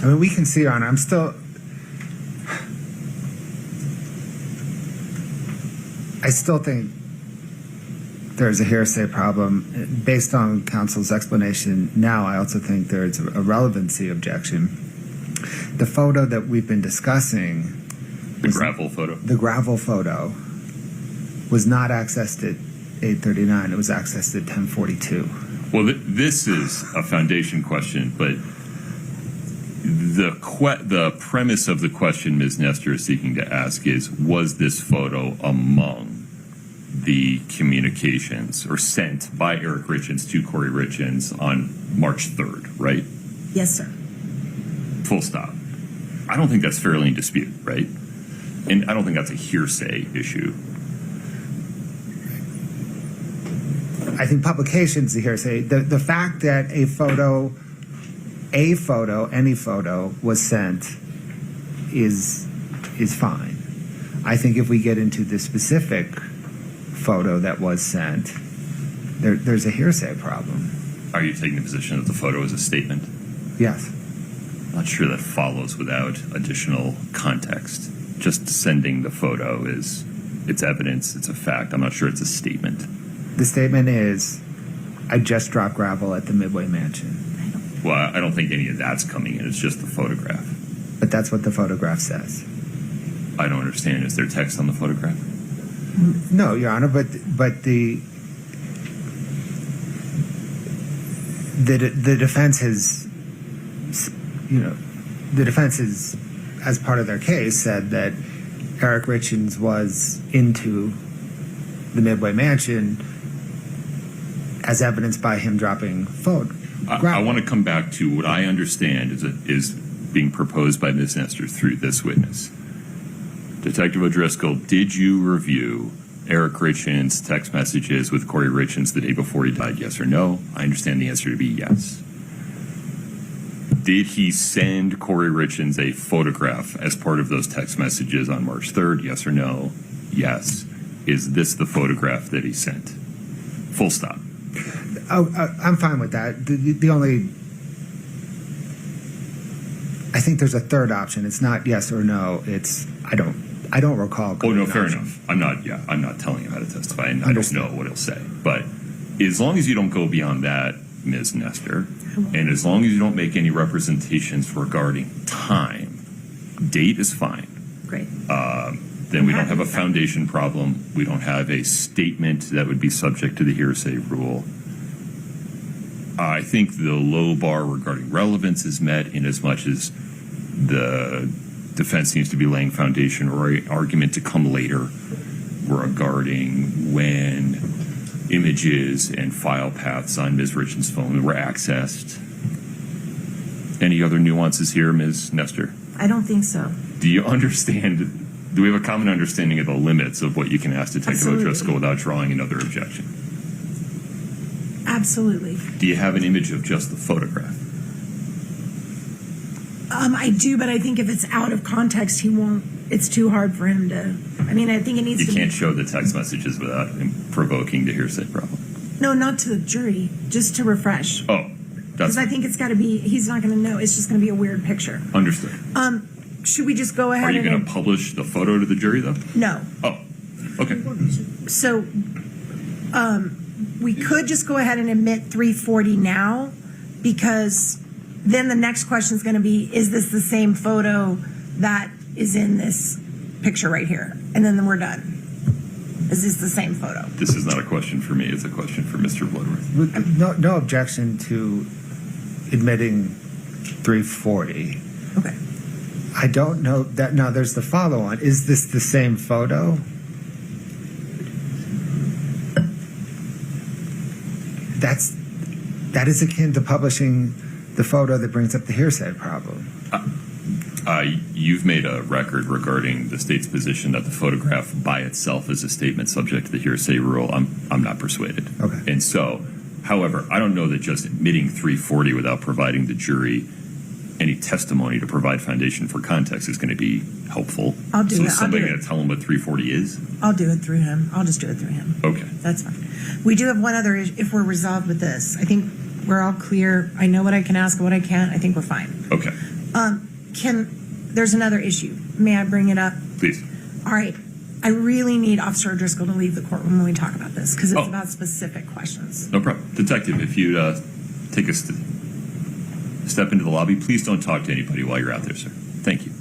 I mean, we can see, Your Honor, I still think there's a hearsay problem. Based on counsel's explanation now, I also think there's a relevancy objection. The photo that we've been discussing, the gravel photo, was not accessed at 8:39. It was accessed at 10:42. Well, this is a foundation question, but the premise of the question Ms. Nestor is seeking to ask is, was this photo among the communications or sent by Eric Richins to Kouri Richins on March 3rd, right? Yes, sir. Full stop. I don't think that's fairly in dispute, right? And I don't think that's a hearsay issue. I think publication's a hearsay. The fact that any photo was sent is fine. I think if we get into the specific photo that was sent, there's a hearsay problem. Are you taking the position that the photo is a statement? Yes. I'm not sure that follows without additional context. Just sending the photo it's evidence, it's a fact. I'm not sure it's a statement. The statement is, I just dropped gravel at the Midway Mansion. Well, I don't think any of that's coming in. It's just the photograph. But that's what the photograph says. I don't understand. Is there text on the photograph? No, Your Honor, but the defense has, the defense has, as part of their case, said that Eric Richins was into the Midway Mansion as evidenced by him dropping gravel. I want to come back to what I understand is being proposed by Ms. Nestor through this witness. Detective O'Driscoll, did you review Eric Richins' text messages with Kouri Richins the day before he died, yes or no? I understand the answer to be yes. Did he send Kouri Richins a photograph as part of those text messages on March 3rd, yes or no? Yes. Is this the photograph that he sent? Full stop. Oh, I'm fine with that. The only, I think there's a third option. It's not yes or no. It's I don't recall. Oh no, fair enough. I'm not telling him how to testify, and I don't know what he'll say. But as long as you don't go beyond that, Ms. Nestor, and as long as you don't make any representations regarding time, date is fine. Great. Then we don't have a foundation problem. We don't have a statement that would be subject to the hearsay rule. I think the low bar regarding relevance is met in as much as the defense seems to be laying foundation or argument to come later regarding when images and file paths on Ms. Richins' phone were accessed. Any other nuances here, Ms. Nestor? I don't think so. Do you understand? Do we have a common understanding of the limits of what you can ask Detective O'Driscoll without drawing another objection? Absolutely. Do you have an image of just the photograph? I do, but I think if it's out of context, he won't. It's too hard for him to. I mean, I think it needs to. You can't show the text messages without provoking the hearsay problem. No, not to the jury, just to refresh. Oh, because I think it's got to be. He's not going to know. It's just going to be a weird picture. Understood. Should we just go ahead? Are you going to publish the photo to the jury, though? No. Oh, okay. So, we could just go ahead and admit 340 now, because then the next question is going to be, is this the same photo that is in this picture right here? And then we're done. Is this the same photo? This is not a question for me. It's a question for Mr. Bloodworth. No objection to admitting 340. Okay. I don't know that. Now, there's the follow-on. Is this the same photo? That is akin to publishing the photo that brings up the hearsay problem. You've made a record regarding the state's position that the photograph by itself is a statement subject to the hearsay rule. I'm not persuaded. Okay. And so, however, I don't know that just admitting 340 without providing the jury any testimony to provide foundation for context is going to be helpful. I'll do it. So is somebody going to tell him what 340 is? I'll do it through him. I'll just do it through him. Okay. That's fine. We do have one other issue. If we're resolved with this, I think we're all clear. I know what I can ask and what I can't. I think we're fine. Okay. There's another issue. May I bring it up? Please. All right. I really need Officer O'Driscoll to leave the courtroom when we talk about this because it's Oh. about specific questions. No problem. Detective, if you'd take a step into the lobby, please don't talk to anybody while you're out there, sir. Thank you.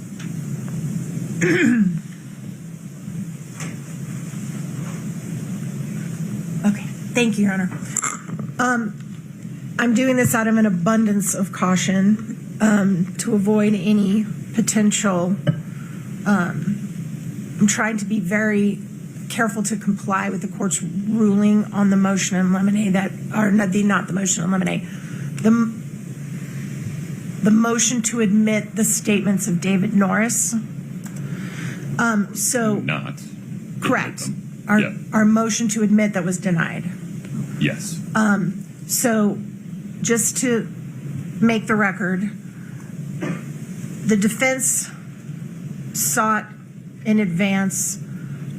Okay. Thank you, Your Honor. I'm doing this out of an abundance of caution to avoid any potential. I'm trying to be very careful to comply with the court's ruling on the motion in limine not the motion in limine, the motion to admit the statements of David Norris. Not. Correct. Yeah. Our motion to admit that was denied. Yes. So just to make the record, the defense sought in advance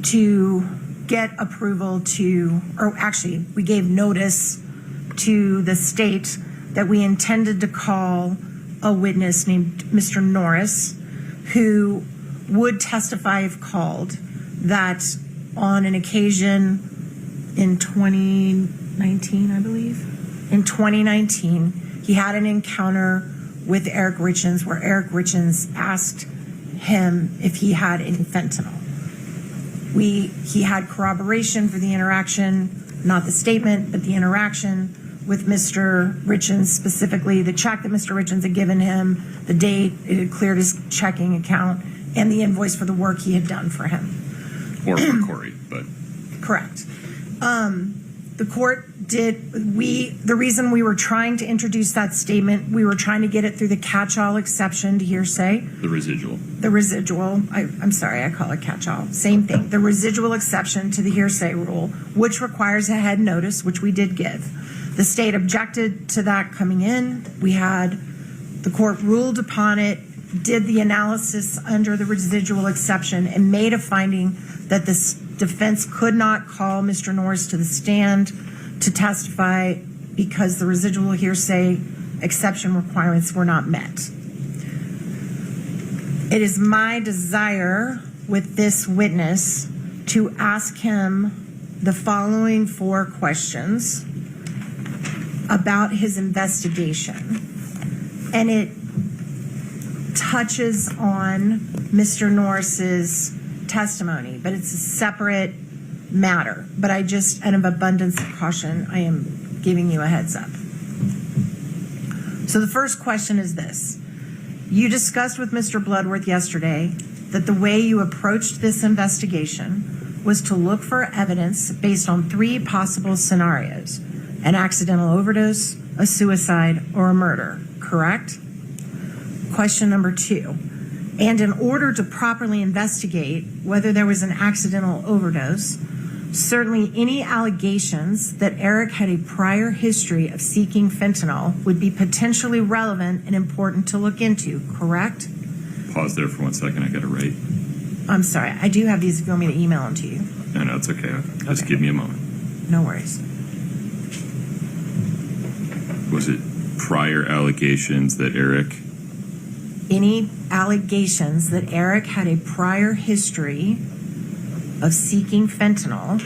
to get approval we gave notice to the state that we intended to call a witness named Mr. Norris, who would testify if called, that on an occasion in 2019, I believe, he had an encounter with Eric Richins where Eric Richins asked him if he had any fentanyl. He had corroboration for the interaction, not the statement, but the interaction with Mr. Richins, specifically the check that Mr. Richins had given him, the date it had cleared his checking account, and the invoice for the work he had done for him. Or for Kouri, but. Correct. The court the reason we were trying to introduce that statement, we were trying to get it through the catch-all exception to hearsay. The residual. I'm sorry, I call it catch-all. Same thing. The residual exception to the hearsay rule, which requires a head notice, which we did give. The state objected to that coming in. The court ruled upon it, did the analysis under the residual exception, and made a finding that the defense could not call Mr. Norris to the stand to testify because the residual hearsay exception requirements were not met. It is my desire with this witness to ask him the following 4 questions about his investigation. And it touches on Mr. Norris's testimony, but it's a separate matter. But out of abundance of caution, I am giving you a heads up. So the first question is this. You discussed with Mr. Bloodworth yesterday that the way you approached this investigation was to look for evidence based on 3 possible scenarios: an accidental overdose, a suicide, or a murder, correct? Question number 2. And in order to properly investigate whether there was an accidental overdose, certainly any allegations that Eric had a prior history of seeking fentanyl would be potentially relevant and important to look into, correct? Pause there for 1 second. I got it right. I'm sorry. I do have these if you want me to email them to you. No, it's okay. Just Okay. give me a moment. No worries. Was it prior allegations that Eric? Any allegations that Eric had a prior history of seeking fentanyl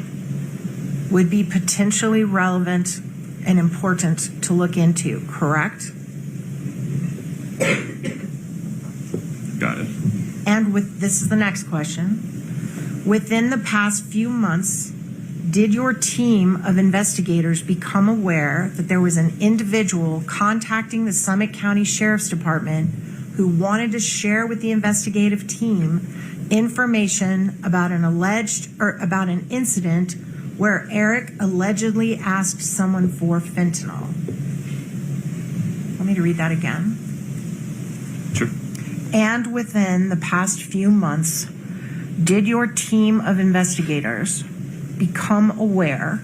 would be potentially relevant and important to look into, correct? Got it. And this is the next question. Within the past few months, did your team of investigators become aware that there was an individual contacting the Summit County Sheriff's Department who wanted to share with the investigative team information about an incident where Eric allegedly asked someone for fentanyl? Want me to read that again? Sure. And within the past few months, did your team of investigators become aware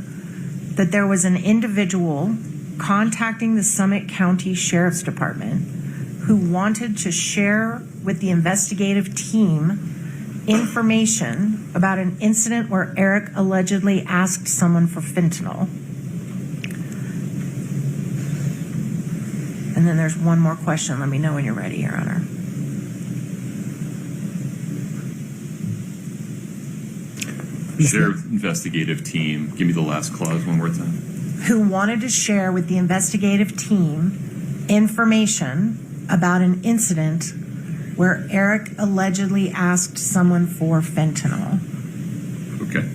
that there was an individual contacting the Summit County Sheriff's Department who wanted to share with the investigative team information about an incident where Eric allegedly asked someone for fentanyl? And then there's one more question. Let me know when you're ready, Your Honor. Their investigative team, give me the last clause one more time. Who wanted to share with the investigative team information about an incident where Eric allegedly asked someone for fentanyl. Okay.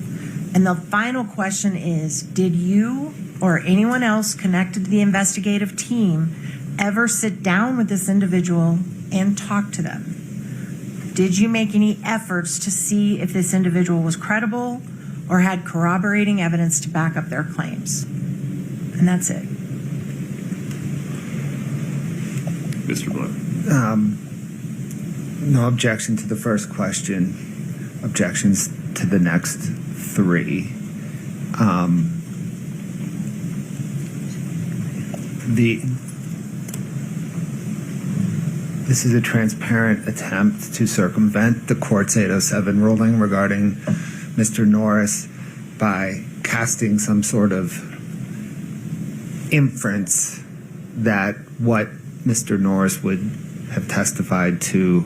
And the final question is, did you or anyone else connected to the investigative team ever sit down with this individual and talk to them? Did you make any efforts to see if this individual was credible or had corroborating evidence to back up their claims? And that's it. Mr. Blood. No objection to the first question. Objections to the next three. This is a transparent attempt to circumvent the court's 807 ruling regarding Mr. Norris by casting some sort of inference that what Mr. Norris would have testified to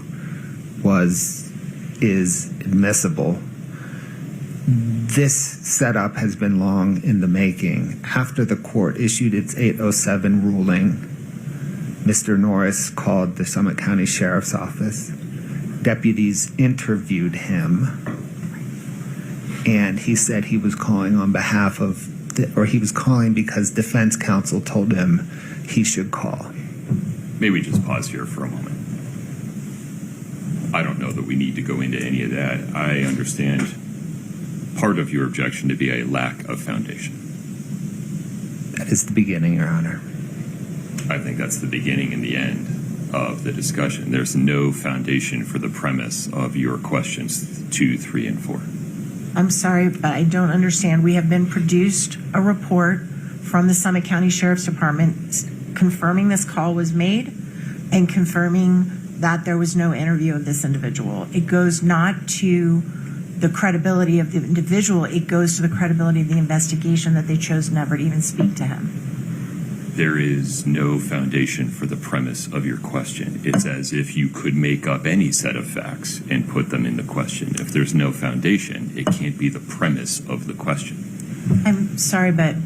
is admissible. This setup has been long in the making. After the court issued its 807 ruling, Mr. Norris called the Summit County Sheriff's Office. Deputies interviewed him, and he said he was calling on behalf of, or he was calling because defense counsel told him he should call. May we just pause here for a moment? I don't know that we need to go into any of that. I understand part of your objection to be a lack of foundation. That is the beginning, Your Honor. I think that's the beginning and the end of the discussion. There's no foundation for the premise of your questions 2, 3, and 4. I'm sorry, but I don't understand. We have been produced a report from the Summit County Sheriff's Department confirming this call was made and confirming that there was no interview of this individual. It goes not to the credibility of the individual, it goes to the credibility of the investigation that they chose never to even speak to him. There is no foundation for the premise of your question. It's as if you could make up any set of facts and put them in the question. If there's no foundation, it can't be the premise of the question. I'm sorry, but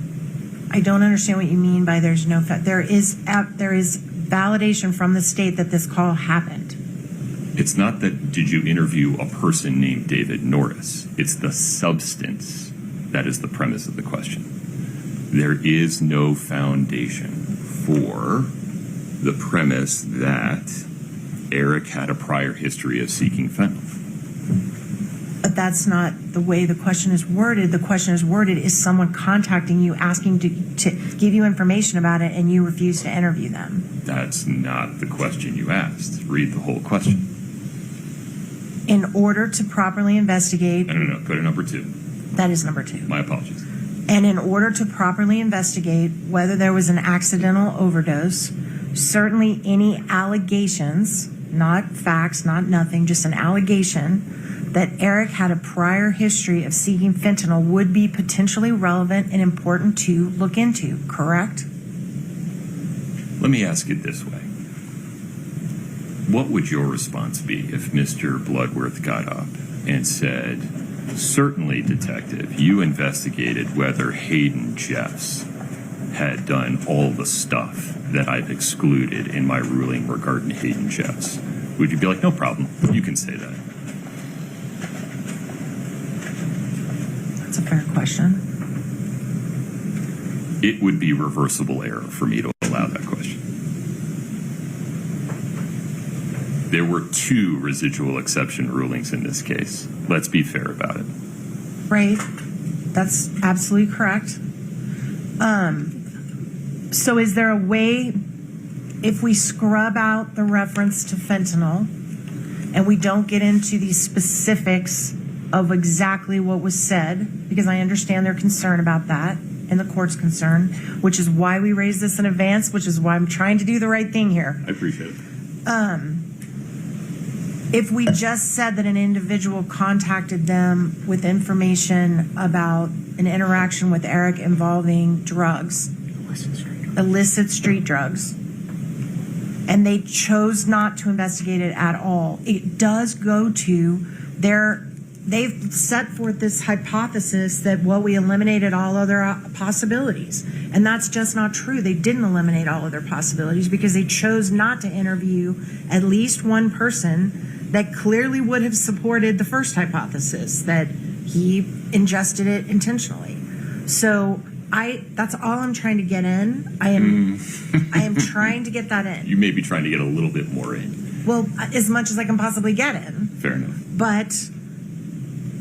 I don't understand what you mean by there's no there is validation from the state that this call happened. It's not that did you interview a person named David Norris. It's the substance that is the premise of the question. There is no foundation for the premise that Eric had a prior history of seeking fentanyl. But that's not the way the question is worded. The question is worded, is someone contacting you, asking to give you information about it, and you refuse to interview them? That's not the question you asked. Read the whole question. In order to properly investigate... No. Go to number 2. That is number 2. My apologies. And in order to properly investigate whether there was an accidental overdose, certainly any allegations, not facts, not nothing, just an allegation that Eric had a prior history of seeking fentanyl would be potentially relevant and important to look into, correct? Let me ask it this way. What would your response be if Mr. Bloodworth got up and said, certainly, detective, you investigated whether Hayden Jeffs had done all the stuff that I've excluded in my ruling regarding Hayden Jeffs? Would you be like, no problem, you can say that? That's a fair question. It would be reversible error for me to allow that question. There were 2 residual exception rulings in this case. Let's be fair about it. Right. That's absolutely correct. So is there a way, if we scrub out the reference to fentanyl and we don't get into the specifics of exactly what was said, because I understand their concern about that and the court's concern, which is why we raised this in advance, which is why I'm trying to do the right thing here. I appreciate it. If we just said that an individual contacted them with information about an interaction with Eric involving drugs, illicit street drugs, and they chose not to investigate it at all, it does go to their they've set forth this hypothesis that, well, we eliminated all other possibilities. And that's just not true. They didn't eliminate all other possibilities because they chose not to interview at least one person that clearly would have supported the first hypothesis, that he ingested it intentionally. So that's all I'm trying to get in. I am trying to get that in. You may be trying to get a little bit more in. Well, as much as I can possibly get in. Fair enough. But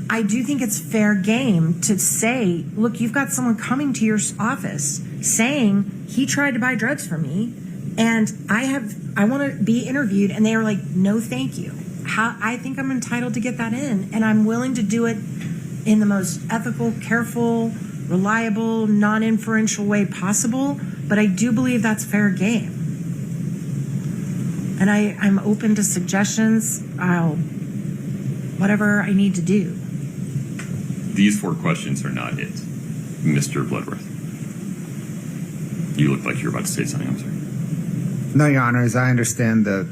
I do think it's fair game to say, look, you've got someone coming to your office saying he tried to buy drugs from me and I want to be interviewed, and they are like, no, thank you. I think I'm entitled to get that in, and I'm willing to do it in the most ethical, careful, reliable, non-inferential way possible, but I do believe that's fair game. And I'm open to suggestions. Whatever I need to do. These 4 questions are not it, Mr. Bloodworth. You look like you're about to say something. I'm sorry. No, Your Honor, as I understand, the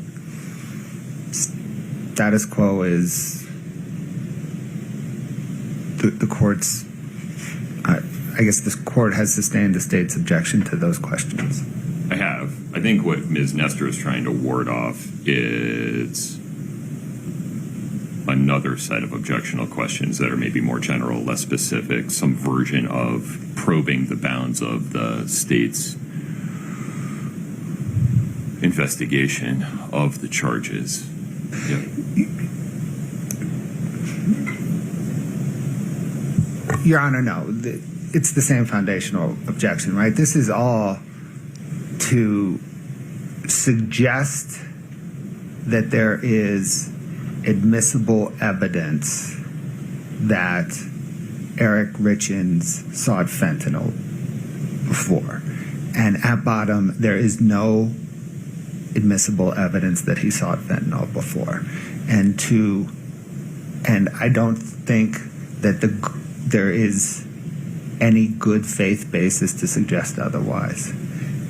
status quo is the court's, I guess this court has sustained the state's objection to those questions. I have. I think what Ms. Nestor is trying to ward off is another set of objectional questions that are maybe more general, less specific, some version of probing the bounds of the state's investigation of the charges. Yeah. Your Honor, no. It's the same foundational objection, right? This is all to suggest that there is admissible evidence that Eric Richins sought fentanyl before. And at bottom, there is no admissible evidence that he sought fentanyl before. And I don't think that there is any good faith basis to suggest otherwise,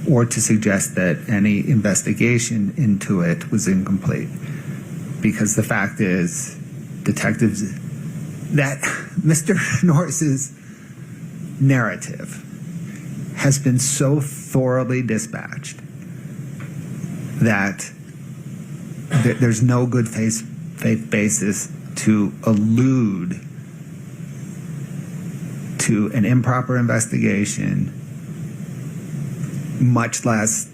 or to suggest that any investigation into it was incomplete. Because the fact is, detectives, that Mr. Norris's narrative has been so thoroughly dispatched that there's no good faith basis to allude to an improper investigation, much less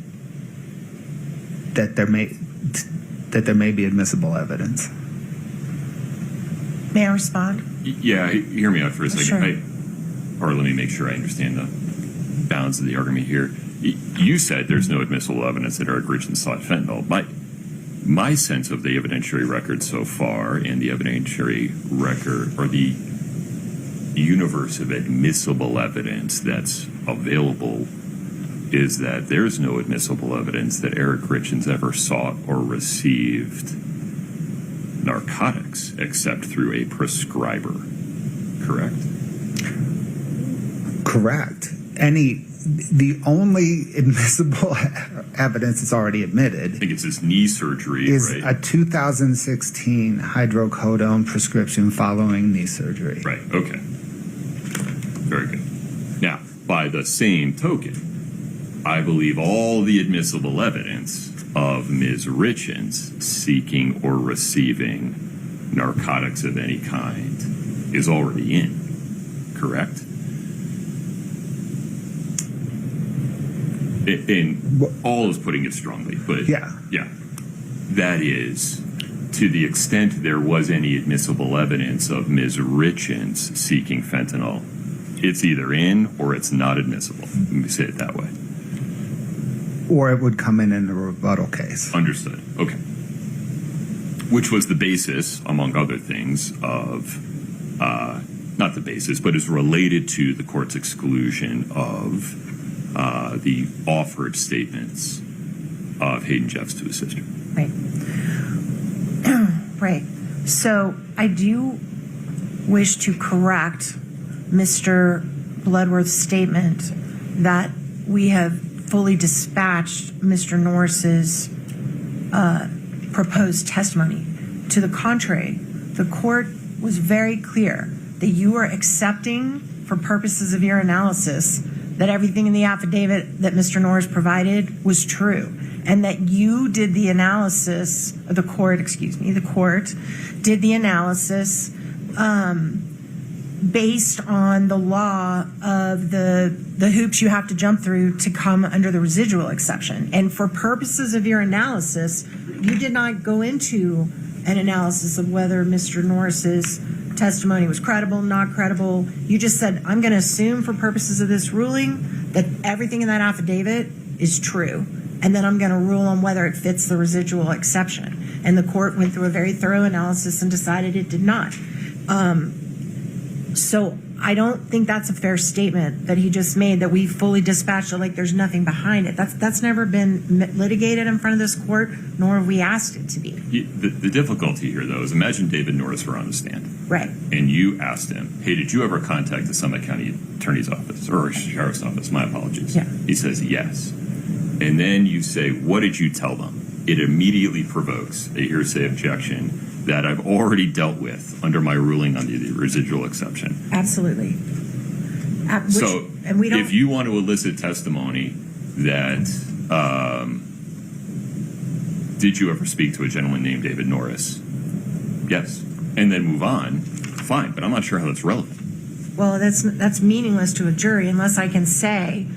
that there may be admissible evidence. May I respond? Yeah, hear me out for a second. Sure. Or let me make sure I understand the bounds of the argument here. You said there's no admissible evidence that Eric Richins sought fentanyl. My sense of the evidentiary record so far, and the evidentiary record, or the universe of admissible evidence that's available, is that there's no admissible evidence that Eric Richins ever sought or received narcotics except through a prescriber. Correct? Correct. The only admissible evidence that's already admitted, I think it's his knee surgery, is right? a 2016 hydrocodone prescription following knee surgery. Right, okay. Very good. Now, by the same token, I believe all the admissible evidence of Ms. Richins seeking or receiving narcotics of any kind is already in, correct? And all is putting it strongly, but yeah, that is, to the extent there was any admissible evidence of Ms. Richins seeking fentanyl, it's either in or it's not admissible. Let me say it that way. Or it would come in a rebuttal case. Understood. Okay. Which was the basis, among other things, of, not the basis, but is related to the court's exclusion of the offered statements of Hayden Jeffs to his sister. Right. Right. So I do wish to correct Mr. Bloodworth's statement that we have fully dispatched Mr. Norris's proposed testimony. To the contrary, the court was very clear that you were accepting, for purposes of your analysis, that everything in the affidavit that Mr. Norris provided was true, and that you did the analysis, the court did the analysis based on the law of the hoops you have to jump through to come under the residual exception. And for purposes of your analysis, you did not go into an analysis of whether Mr. Norris's testimony was credible, not credible. You just said, I'm going to assume for purposes of this ruling that everything in that affidavit is true. And then I'm going to rule on whether it fits the residual exception. And the court went through a very thorough analysis and decided it did not. So I don't think that's a fair statement that he just made, that we fully dispatched it like there's nothing behind it. That's never been litigated in front of this court, nor have we asked it to be. The difficulty here, though, is imagine David Norris were on the stand. Right. And you asked him, hey, did you ever contact the Summit County Attorney's Office or Sheriff's Office? My apologies. Yeah. He says yes. And then you say, what did you tell them? It immediately provokes a hearsay objection that I've already dealt with under my ruling on the residual exception. Absolutely. And we don't, if you want to elicit testimony that, did you ever speak to a gentleman named David Norris? Yes. And then move on, fine, but I'm not sure how that's relevant. Well, that's meaningless to a jury unless I can say,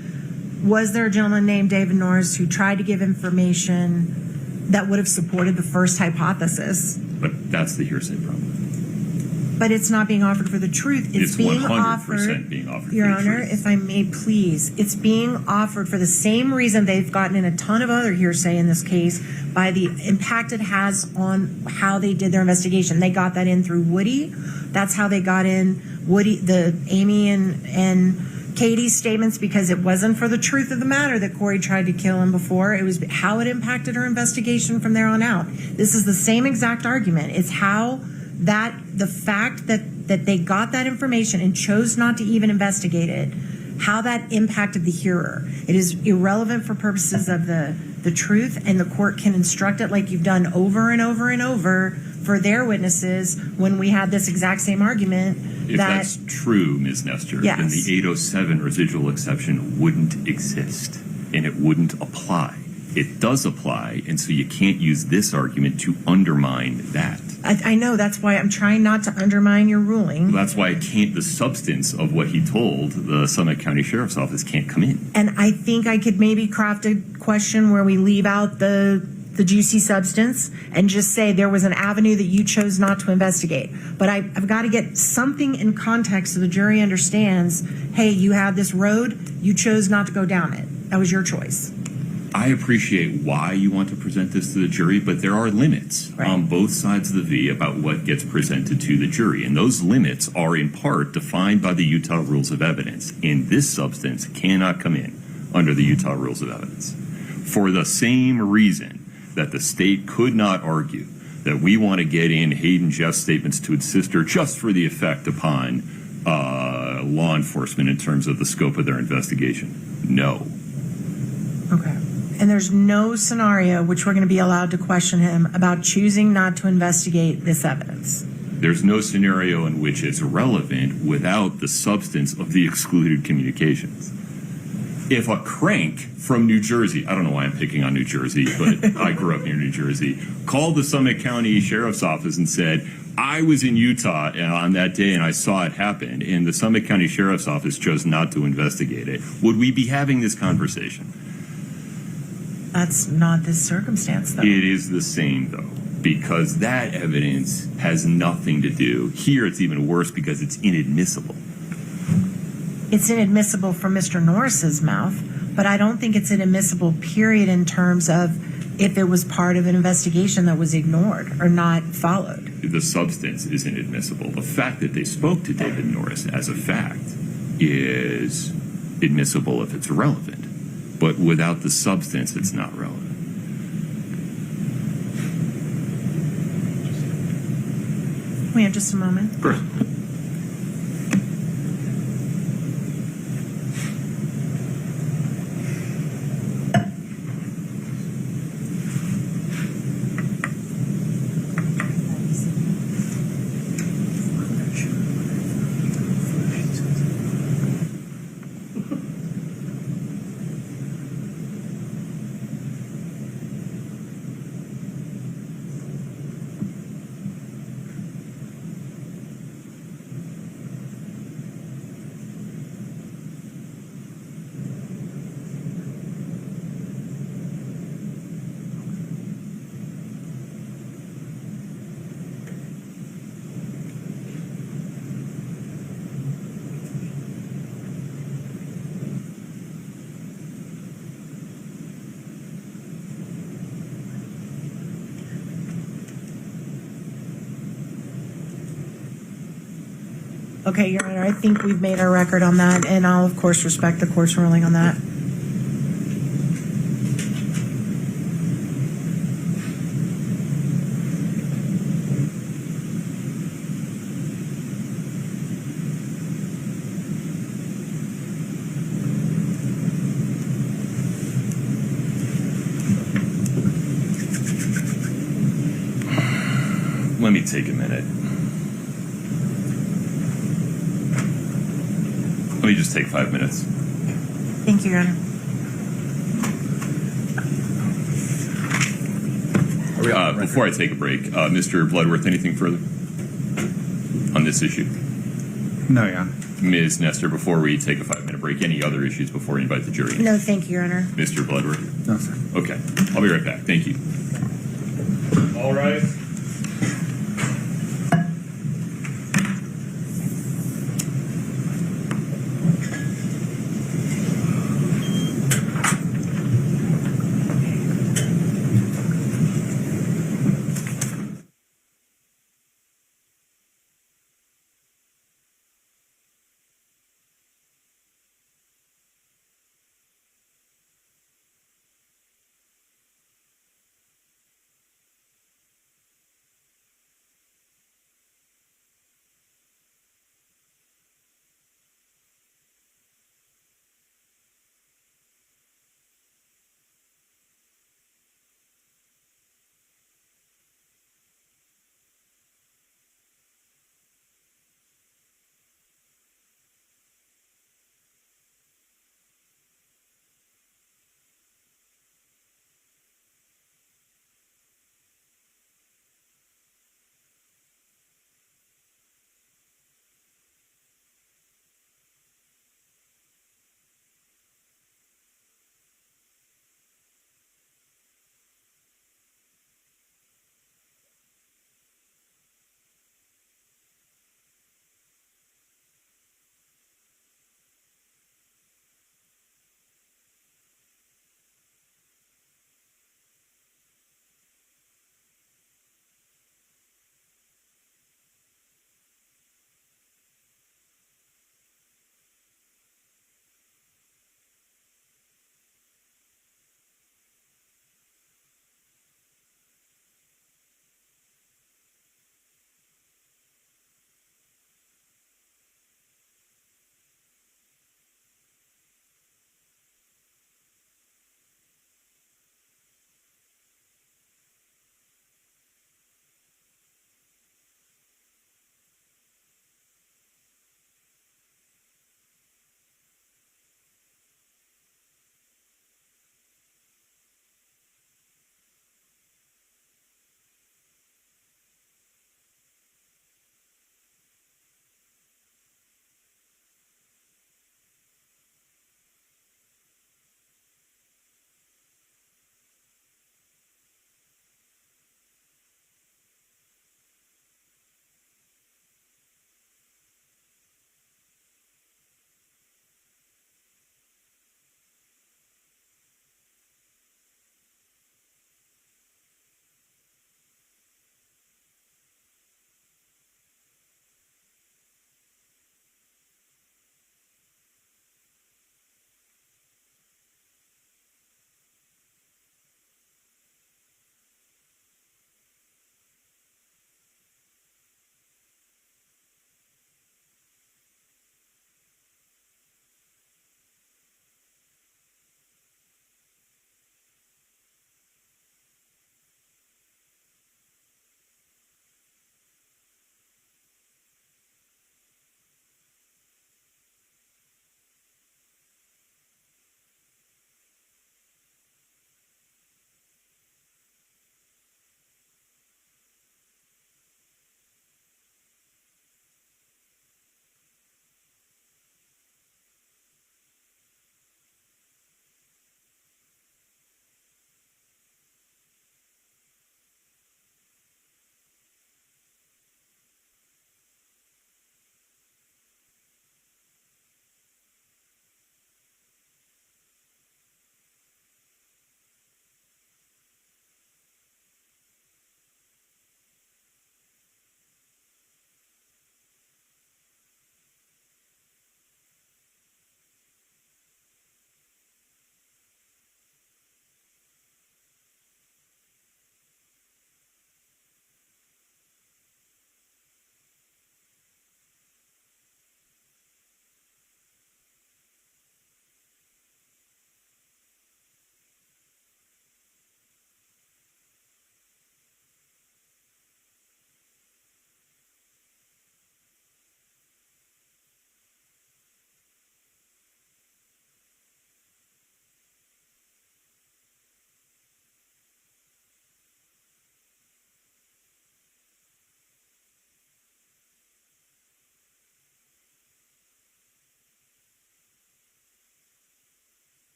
was there a gentleman named David Norris who tried to give information that would have supported the first hypothesis? But that's the hearsay problem. But it's not being offered for the truth. It's being 100% offered, being offered. Your for the Honor, truth. if I may please, it's being offered for the same reason they've gotten in a ton of other hearsay in this case, by the impact it has on how they did their investigation. They got that in through Woody. That's how they got in the Amy and Katie's statements, because it wasn't for the truth of the matter that Kouri tried to kill him before. It was how it impacted her investigation from there on out. This is the same exact argument. It's how the fact that they got that information and chose not to even investigate it, how that impacted the hearer. It is irrelevant for purposes of the truth, and the court can instruct it like you've done over and over and over for their witnesses when we had this exact same argument. If that's true, Ms. Nestor, Yes. then the 807 residual exception wouldn't exist and it wouldn't apply. It does apply, and so you can't use this argument to undermine that. I know, that's why I'm trying not to undermine your ruling. That's why the substance of what he told the Summit County Sheriff's Office can't come in. And I think I could maybe craft a question where we leave out the juicy substance and just say there was an avenue that you chose not to investigate. But I've got to get something in context so the jury understands, hey, you had this road, you chose not to go down it. That was your choice. I appreciate why you want to present this to the jury, but there are limits on both sides of the V about what gets presented to the jury. And those limits are in part defined by the Utah Rules of Evidence. And this substance cannot come in under the Utah Rules of Evidence. For the same reason that the state could not argue that we want to get in Hayden Jeff's statements to his sister just for the effect upon law enforcement in terms of the scope of their investigation. No. Okay. And there's no scenario which we're going to be allowed to question him about choosing not to investigate this evidence. There's no scenario in which it's relevant without the substance of the excluded communications. If a crank from New Jersey, I don't know why I'm picking on New Jersey, but I grew up near New Jersey, called the Summit County Sheriff's Office and said, I was in Utah on that day and I saw it happen, and the Summit County Sheriff's Office chose not to investigate it, would we be having this conversation? That's not this circumstance, though. It is the same, though, because that evidence has nothing to do. Here, it's even worse because it's inadmissible. It's inadmissible from Mr. Norris's mouth, but I don't think it's inadmissible, period, in terms of if it was part of an investigation that was ignored or not followed. The substance is inadmissible. The fact that they spoke to David Norris as a fact is admissible if it's relevant. But without the substance, it's not relevant. Wait just a moment. Of course. Okay, Your Honor, I think we've made our record on that, and I'll, of course, respect the court's ruling on that. Let me take a minute. Let me just take 5 minutes. Thank you, Your Honor. Before I take a break, Mr. Bloodworth, anything further on this issue? No, Your Honor. Ms. Nestor, before we take a 5-minute break, any other issues before we invite the jury in? No, thank you, Your Honor. Mr. Bloodworth? No, sir. Okay, I'll be right back. Thank you. All rise.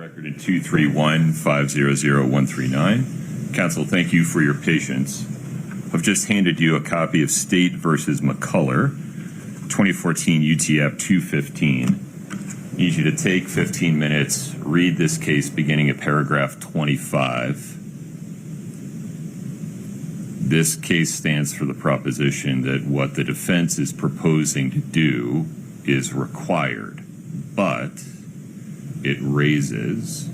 record in 231-500-139. Counsel, thank you for your patience. I've just handed you a copy of State versus McCullough, 2014 UTF 215. I need you to take 15 minutes, read this case beginning at paragraph 25. This case stands for the proposition that what the defense is proposing to do is required, but it raises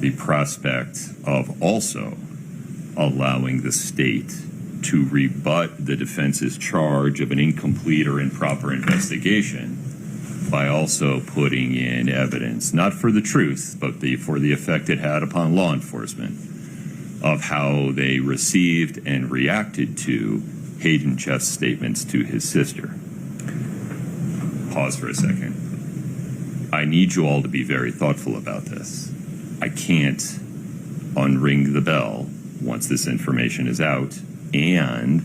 the prospect of also allowing the state to rebut the defense's charge of an incomplete or improper investigation by also putting in evidence, not for the truth, but for the effect it had upon law enforcement, of how they received and reacted to Hayden Jeff's statements to his sister. Pause for a second. I need you all to be very thoughtful about this. I can't unring the bell once this information is out, and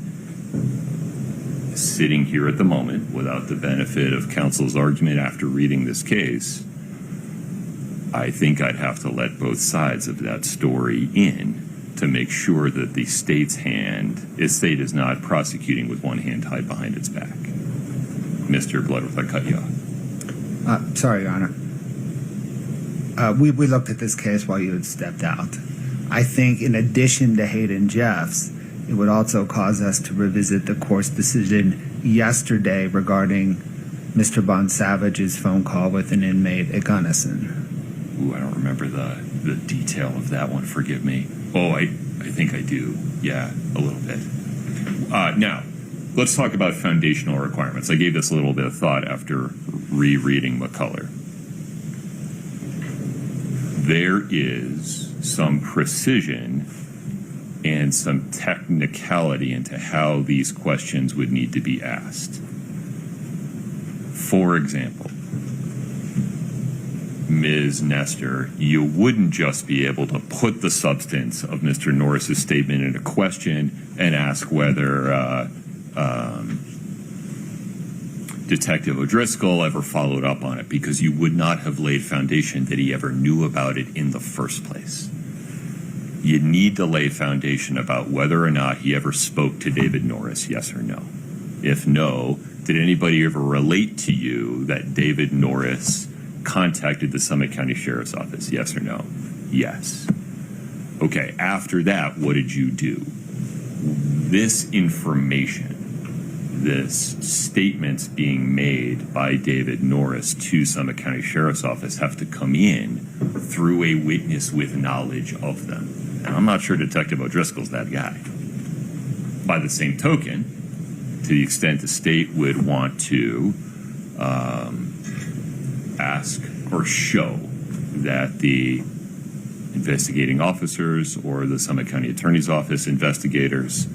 sitting here at the moment without the benefit of counsel's argument after reading this case, I think I'd have to let both sides of that story in to make sure that the state is not prosecuting with one hand tied behind its back. Mr. Bloodworth, I cut you off. Sorry, Your Honor. We looked at this case while you had stepped out. I think in addition to Hayden Jeffs, it would also cause us to revisit the court's decision yesterday regarding Mr. Bonsavage's phone call with an inmate at Gunnison. Ooh, I don't remember the detail of that one. Forgive me. Oh, I think I do. Yeah, a little bit. Now, let's talk about foundational requirements. I gave this a little bit of thought after rereading McCullough. There is some precision and some technicality into how these questions would need to be asked. For example, Ms. Nestor, you wouldn't just be able to put the substance of Mr. Norris's statement in a question and ask whether Detective O'Driscoll ever followed up on it, because you would not have laid foundation that he ever knew about it in the first place. You need to lay foundation about whether or not he ever spoke to David Norris, yes or no. If no, did anybody ever relate to you that David Norris contacted the Summit County Sheriff's Office, yes or no? Yes. Okay, after that, what did you do? This information, this statements being made by David Norris to Summit County Sheriff's Office have to come in through a witness with knowledge of them. And I'm not sure Detective O'Driscoll's that guy. By the same token, to the extent the state would want to ask or show that the investigating officers or the Summit County Attorney's Office investigators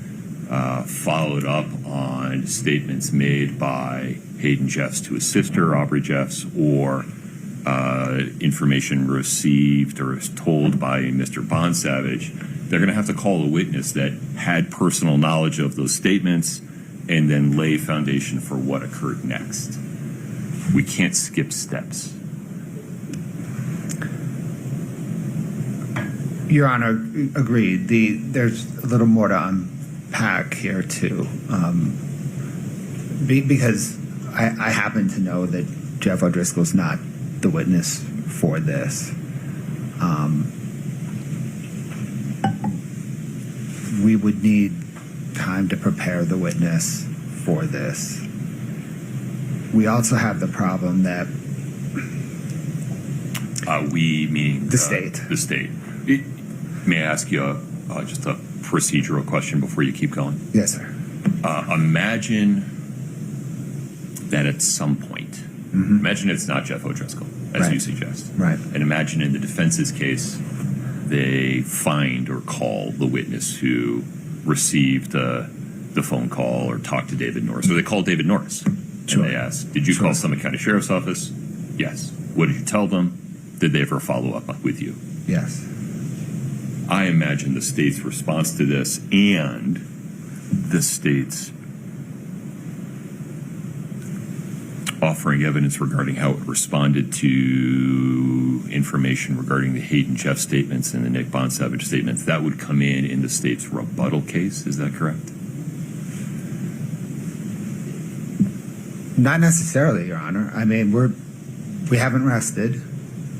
followed up on statements made by Hayden Jeffs to his sister, Aubrey Jeffs, or information received or told by Mr. Bonsavage, they're going to have to call a witness that had personal knowledge of those statements and then lay foundation for what occurred next. We can't skip steps. Your Honor, agreed. There's a little more to unpack here, too. Because I happen to know that Jeff O'Driscoll's not the witness for this. We would need time to prepare the witness for this. We also have the problem that we meaning the state. The state. May I ask you just a procedural question before you keep going? Yes, sir. Imagine that at some point, imagine it's not Jeff O'Driscoll, as you suggest. Right. And imagine in the defense's case, they find or call the witness who received the phone call or talked to David Norris, or they call David Norris. Sure. And they ask, did you call Summit County Sheriff's Office? Yes. What did you tell them? Did they ever follow up with you? Yes. I imagine the state's response to this and the state's offering evidence regarding how it responded to information regarding the Hayden Jeff statements and the Nick Bonsavage statements, that would come in the state's rebuttal case. Is that correct? Not necessarily, Your Honor. I mean, we haven't rested.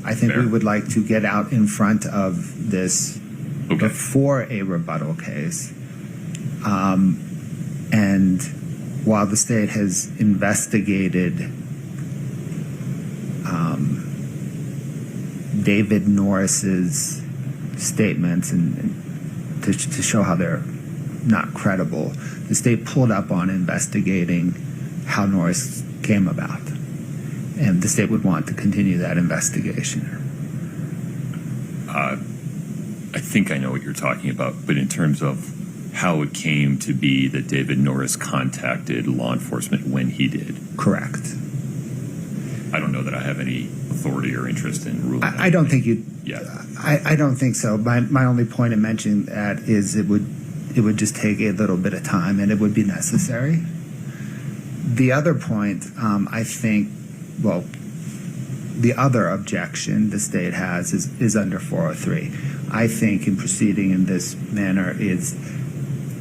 I think Fair. we would like to get out in front of this before a rebuttal case. And while the state has investigated David Norris's statements and to show how they're not credible, the state pulled up on investigating how Norris came about. And the state would want to continue that investigation. I think I know what you're talking about, but in terms of how it came to be that David Norris contacted law enforcement when he did. Correct. I don't know that I have any authority or interest in ruling. I don't think you. Yeah. I don't think so. My only point in mentioning that is it would just take a little bit of time and it would be necessary. The other point, I think, well, the other objection the state has is under 403. I think in proceeding in this manner is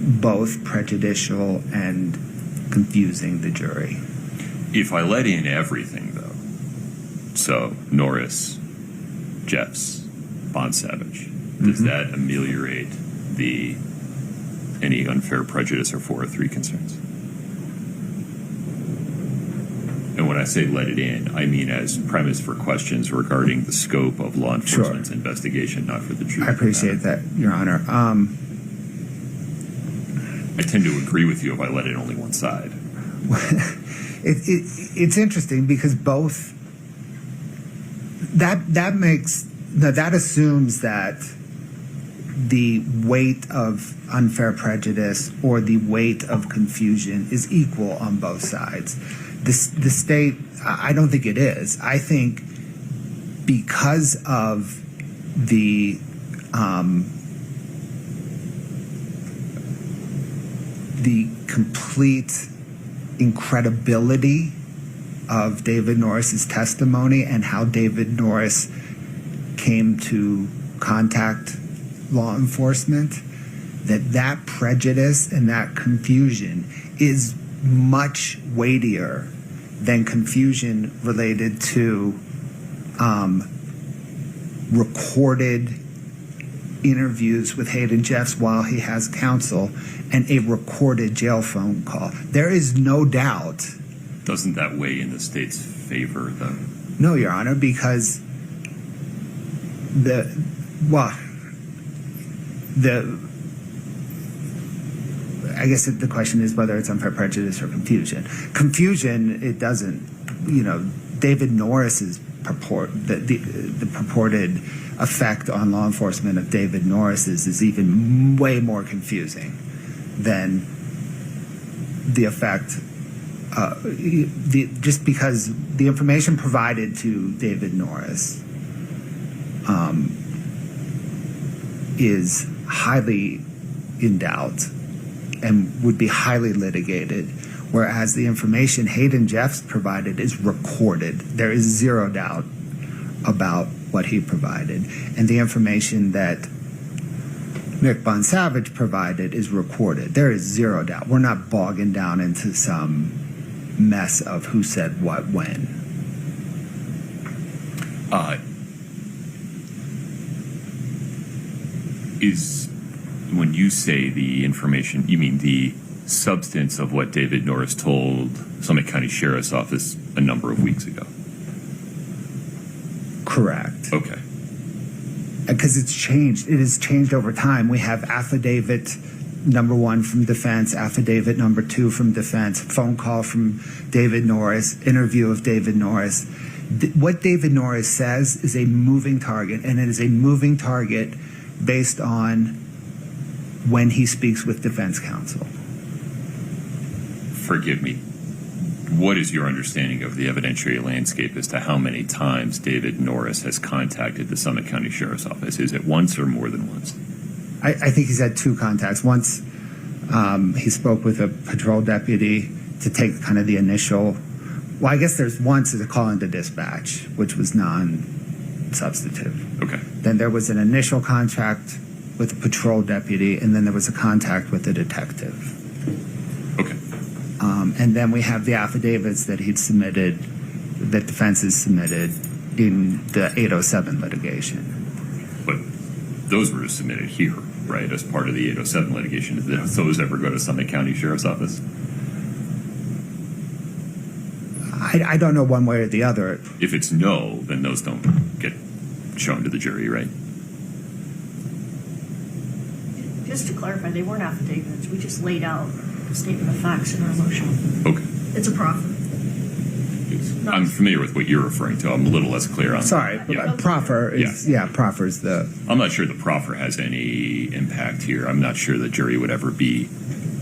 both prejudicial and confusing the jury. If I let in everything, though, so Norris, Jeffs, Bonsavage, does that ameliorate any unfair prejudice or 403 concerns? And when I say let it in, I mean as premise for questions regarding the scope of law enforcement's investigation, not for the truth. I appreciate that, Your Honor. I tend to agree with you if I let in only one side. It's interesting because both that assumes that the weight of unfair prejudice or the weight of confusion is equal on both sides. The state, I don't think it is. I think because of the complete incredibility of David Norris's testimony and how David Norris came to contact law enforcement, that prejudice and that confusion is much weightier than confusion related to recorded interviews with Hayden Jeffs while he has counsel and a recorded jail phone call. There is no doubt. Doesn't that weigh in the state's favor, though? No, Your Honor, because I guess the question is whether it's unfair prejudice or confusion. Confusion, it doesn't, David Norris's the purported effect on law enforcement of David Norris's is even way more confusing than the effect, just because the information provided to David Norris is highly in doubt and would be highly litigated, whereas the information Hayden Jeffs provided is recorded. There is zero doubt about what he provided. And the information that Nick Bonsavage provided is recorded. There is zero doubt. We're not bogging down into some mess of who said what when. When you say the information, you mean the substance of what David Norris told Summit County Sheriff's Office a number of weeks ago? Correct. Okay. Because it's changed. It has changed over time. We have affidavit number 1 from defense, affidavit number 2 from defense, phone call from David Norris, interview of David Norris. What David Norris says is a moving target, and it is a moving target based on when he speaks with defense counsel. Forgive me. What is your understanding of the evidentiary landscape as to how many times David Norris has contacted the Summit County Sheriff's Office? Is it once or more than once? I think he's had 2 contacts. Once he spoke with a patrol deputy to take kind of the initial Well, I guess there's once a call into dispatch, which was non-substantive. Okay. Then there was an initial contact with a patrol deputy, and then there was a contact with a detective. Okay. And then we have the affidavits that he'd submitted, that defense has submitted in the 807 litigation. But those were submitted here, right, as part of the 807 litigation. Did those ever go to Summit County Sheriff's Office? I don't know one way or the other. If it's no, then those don't get shown to the jury, right? Just to clarify, they weren't affidavits. We just laid out a statement of facts in our motion. Okay. It's a proffer. I'm familiar with what you're referring to. I'm a little less clear on Sorry, Yeah. proffer is, proffer is the... I'm not sure the proffer has any impact here. I'm not sure the jury would ever be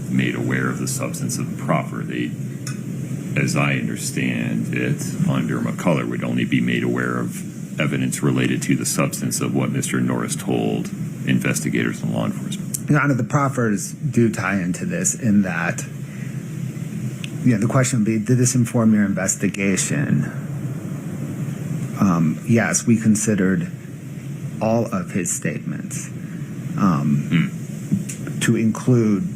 made aware of the substance of the proffer. They, as I understand it, under McCullough, would only be made aware of evidence related to the substance of what Mr. Norris told investigators and law enforcement. Your Honor, the proffers do tie into this in that, the question would be, did this inform your investigation? Yes, we considered all of his statements to include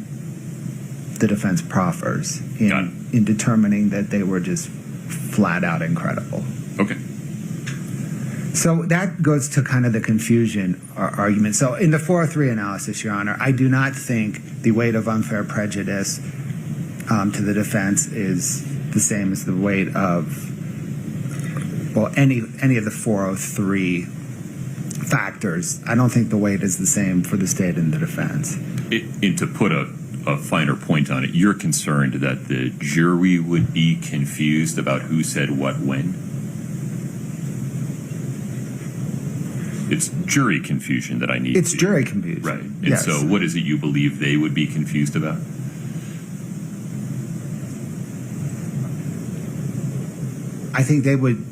the defense proffers in determining that they were just flat out incredible. Okay. So that goes to kind of the confusion argument. So in the 403 analysis, Your Honor, I do not think the weight of unfair prejudice to the defense is the same as the weight of, well, any of the 403 factors. I don't think the weight is the same for the state and the defense. And to put a finer point on it, you're concerned that the jury would be confused about who said what when? It's jury confusion that I need. It's jury confusion. Right. And yes. so what is it you believe they would be confused about? I think they would.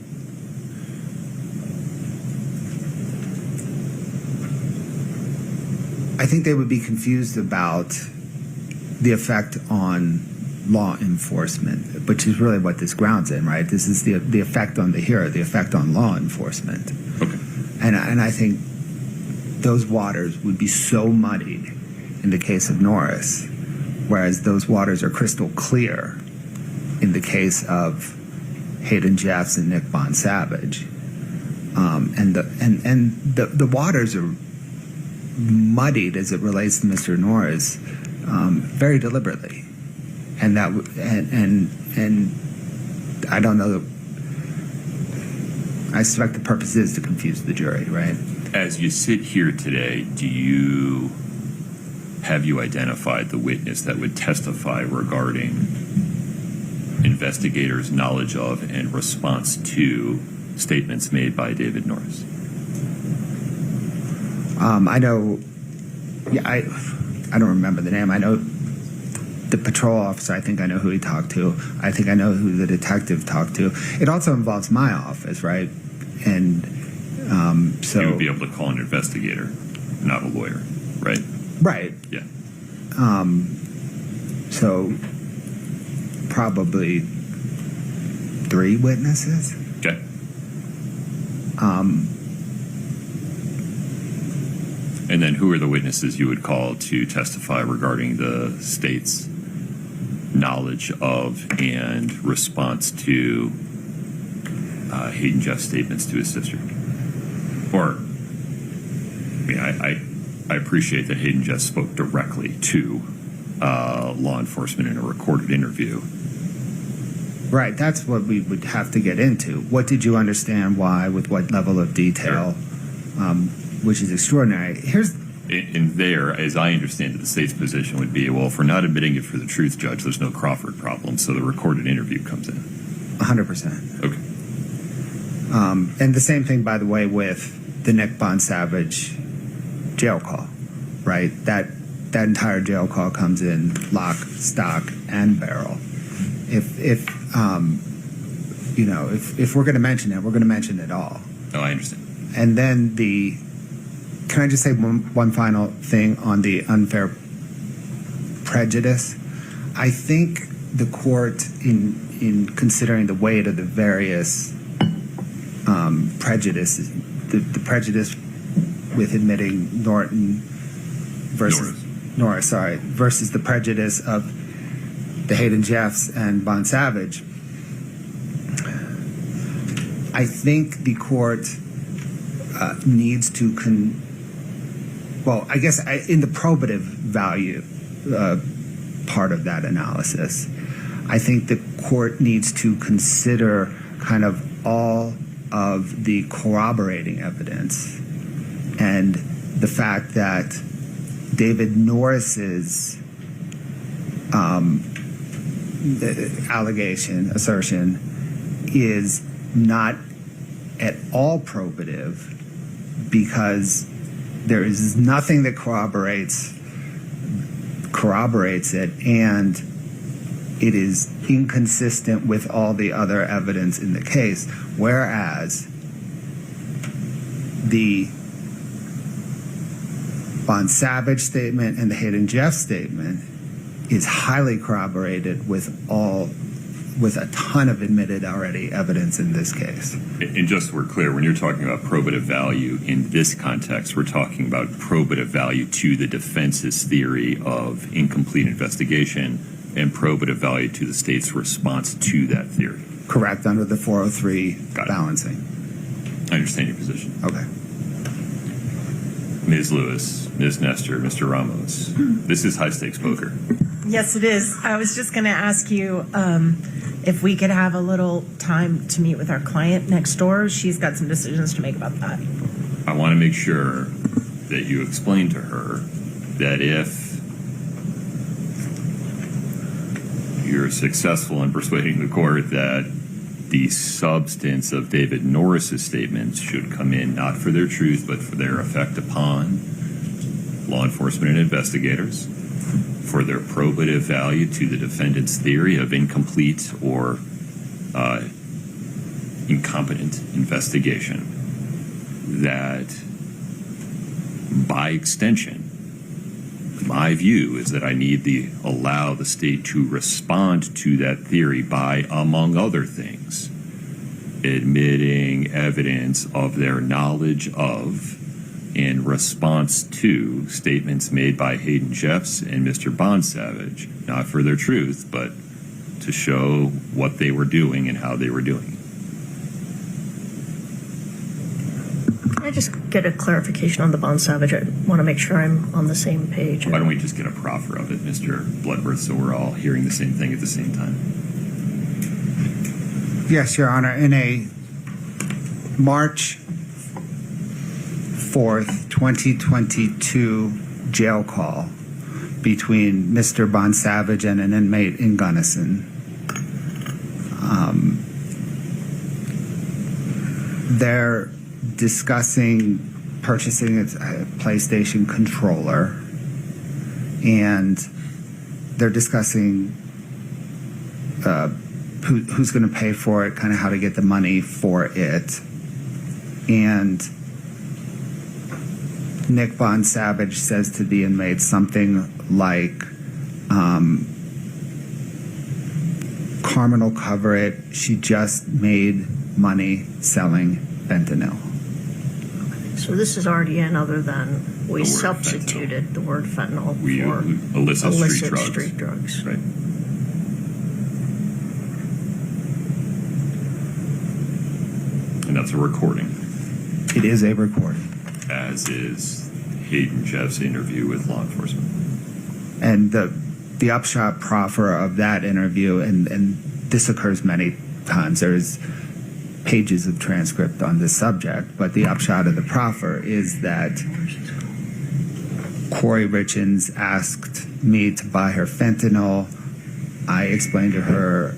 I think they would be confused about the effect on law enforcement, which is really what this grounds in, right? This is the effect on the hearer, the effect on law enforcement. Okay. And I think those waters would be so muddied in the case of Norris, whereas those waters are crystal clear in the case of Hayden Jeffs and Nick Bond Savage. And the waters are muddied as it relates to Mr. Norris very deliberately. And that and I don't know. I suspect the purpose is to confuse the jury, right? As you sit here today, have you identified the witness that would testify regarding investigators' knowledge of and response to statements made by David Norris? I know. Yeah, I don't remember the name. I know the patrol officer. I think I know who he talked to. I think I know who the detective talked to. It also involves my office, right? And so You would be able to call an investigator, not a lawyer, right? right. Yeah. So probably 3 witnesses. Okay. And then who are the witnesses you would call to testify regarding the state's knowledge of and response to Hayden Jeff's statements to his sister? Or, I appreciate that Hayden Jeff spoke directly to law enforcement in a recorded interview. Right, that's what we would have to get into. What did you understand, why, with what level of detail, which is extraordinary. And there, as I understand it, the state's position would be, well, if we're not admitting it for the truth, Judge, there's no Crawford problem, so the recorded interview comes in. 100%. Okay. And the same thing, by the way, with the Nick Bond Savage jail call, right? That entire jail call comes in lock, stock, and barrel. If we're going to mention it, we're going to mention it all. Oh, I understand. And then can I just say one final thing on the unfair prejudice? I think the court, in considering the weight of the various prejudices, the prejudice with admitting Norton versus versus the prejudice of the Hayden Jeffs and Bon Savage, I think the court needs to in the probative value part of that analysis, I think the court needs to consider kind of all of the corroborating evidence and the fact that David Norris's assertion is not at all probative because there is nothing that corroborates it, and it is inconsistent with all the other evidence in the case, whereas the Bon Savage statement and the Hayden Jeff statement is highly corroborated with a ton of admitted already evidence in this case. And just so we're clear, when you're talking about probative value in this context, we're talking about probative value to the defense's theory of incomplete investigation and probative value to the state's response to that theory. Correct, under the 403 balancing. I understand your position. Okay. Ms. Lewis, Ms. Nestor, Mr. Ramos, this is high-stakes poker. Yes, it is. I was just going to ask you if we could have a little time to meet with our client next door. She's got some decisions to make about that. I want to make sure that you explain to her that if you're successful in persuading the court that the substance of David Norris's statements should come in not for their truth but for their effect upon law enforcement and investigators, for their probative value to the defendant's theory of incomplete or incompetent investigation, that by extension, my view is that I need to allow the state to respond to that theory by, among other things, admitting evidence of their knowledge of in response to statements made by Hayden Jeffs and Mr. Bon Savage, not for their truth, but to show what they were doing and how they were doing it. Can I just get a clarification on the Bon Savage? I want to make sure I'm on the same page. Why don't we just get a proffer of it, Mr. Bloodworth, so we're all hearing the same thing at the same time? Yes, Your Honor. In a March 4th, 2022 jail call between Mr. Bon Savage and an inmate in Gunnison, they're discussing purchasing a PlayStation controller, and they're discussing who's going to pay for it, kind of how to get the money for it. And Nick Bon Savage says to the inmate something like, Carmen will cover it. She just made money selling fentanyl. So this is already in, other than we The word substituted fentanyl. the word fentanyl We for illicit illicit street drugs. Right. And that's a recording, It is a recording. as is Hayden Jeff's interview with law enforcement. And the upshot proffer of that interview, and this occurs many times, there's pages of transcript on this subject, but the upshot of the proffer is that Kouri Richins asked me to buy her fentanyl. I explained to her,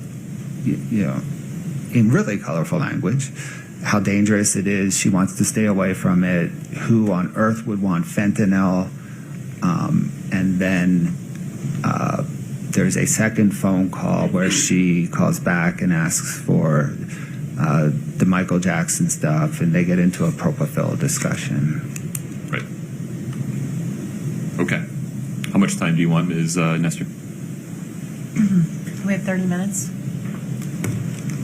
in really colorful language, how dangerous it is. She wants to stay away from it. Who on earth would want fentanyl? And then there's a second phone call where she calls back and asks for the Michael Jackson stuff, and they get into a propofol discussion. Right. Okay. How much time do you want, Ms. Nestor? We have 30 minutes.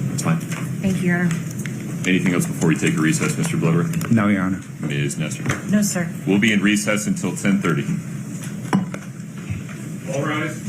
That's fine. Thank you, Your Honor. Anything else before we take a recess, Mr. Bloodworth? No, Your Honor. Ms. Nestor? No, sir. We'll be in recess until 10:30. All rise.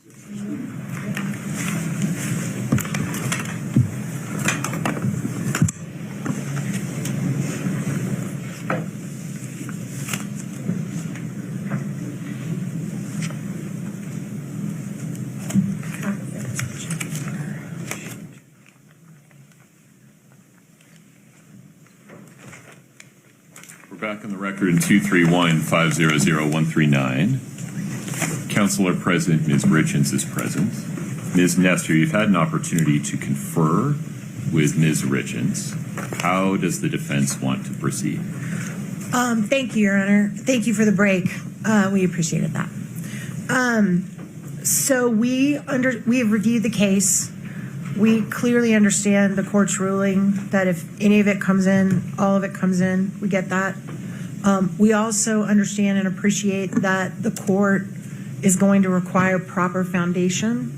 We're back on the record in 231-500-139. Counselor present, Ms. Richins is present. Ms. Nestor, you've had an opportunity to confer with Ms. Richins. How does the defense want to proceed? Thank you, Your Honor. Thank you for the break. We appreciated that. So we have reviewed the case. We clearly understand the court's ruling that if any of it comes in, all of it comes in. We get that. We also understand and appreciate that the court is going to require proper foundation,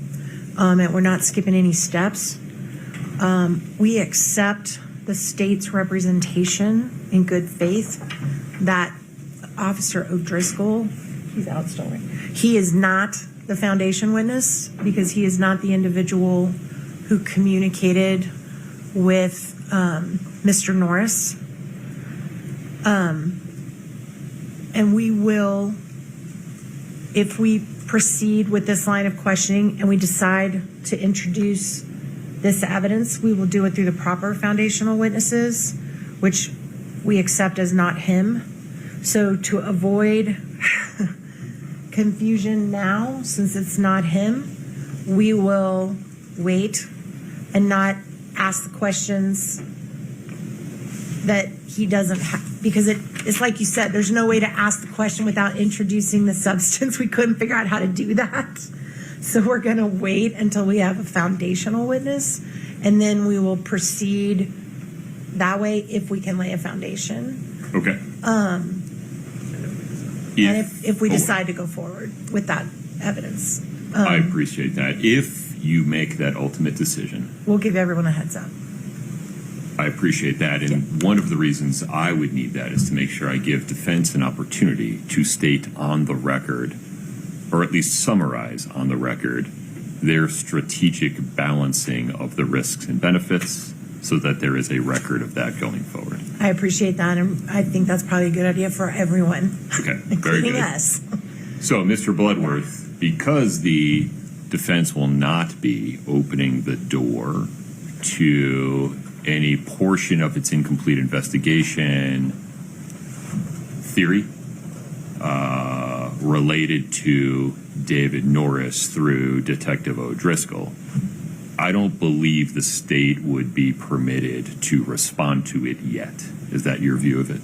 and we're not skipping any steps. We accept the state's representation in good faith that Officer O'Driscoll, he's out still, right? He is not the foundation witness because he is not the individual who communicated with Mr. Norris. And we will, if we proceed with this line of questioning and we decide to introduce this evidence, we will do it through the proper foundational witnesses, which we accept as not him. So to avoid confusion now, since it's not him, we will wait and not ask the questions that he doesn't have, because it's like you said, there's no way to ask the question without introducing the substance. We couldn't figure out how to do that. So we're going to wait until we have a foundational witness, and then we will proceed that way if we can lay a foundation. Okay. And if we decide to go forward with that evidence. I appreciate that. If you make that ultimate decision, We'll give everyone a heads up. I appreciate that. And one of the reasons I would need that is to make sure I give defense an opportunity to state on the record, or at least summarize on the record, their strategic balancing of the risks and benefits so that there is a record of that going forward. I appreciate that, and I think that's probably a good idea for everyone, Okay, very including good. us. So, Mr. Bloodworth, because the defense will not be opening the door to any portion of its incomplete investigation theory related to David Norris through Detective O'Driscoll, I don't believe the state would be permitted to respond to it yet. Is that your view of it?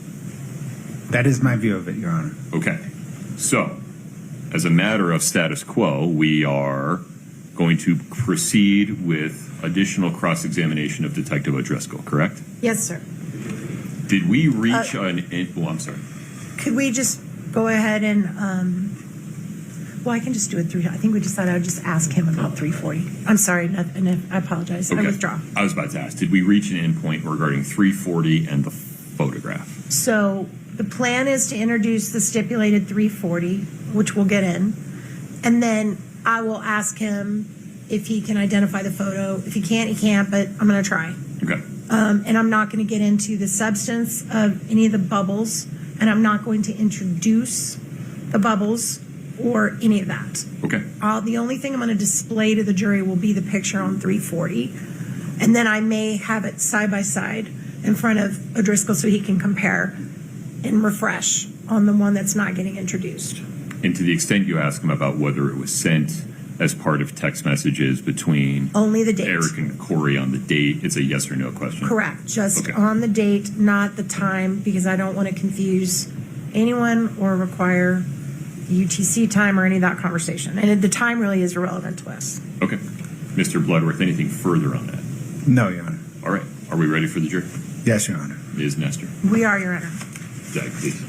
That is my view of it, Your Honor. Okay. So, as a matter of status quo, we are going to proceed with additional cross-examination of Detective O'Driscoll, correct? Yes, sir. Did we reach I'm sorry. Could we just go ahead and, well, I can just do it through, I think we decided I would just ask him about 340. I'm sorry, and I apologize. Okay. I withdraw. I was about to ask, did we reach an endpoint regarding 340 and the photograph? So the plan is to introduce the stipulated 340, which we'll get in, and then I will ask him if he can identify the photo. If he can't, he can't, but I'm going to try. Okay. And I'm not going to get into the substance of any of the bubbles, and I'm not going to introduce the bubbles or any of that. Okay. The only thing I'm going to display to the jury will be the picture on 340, and then I may have it side by side in front of O'Driscoll so he can compare and refresh on the one that's not getting introduced. And to the extent you ask him about whether it was sent as part of text messages between Only the date. Eric and Kouri on the date, it's a yes or no question? Correct. Just Okay. on the date, not the time, because I don't want to confuse anyone or require UTC time or any of that conversation. And the time really is irrelevant to us. Okay. Mr. Bloodworth, anything further on that? No, Your Honor. All right. Are we ready for the jury? Yes, Your Honor. Ms. Nestor. We are, Your Honor. Zach, please.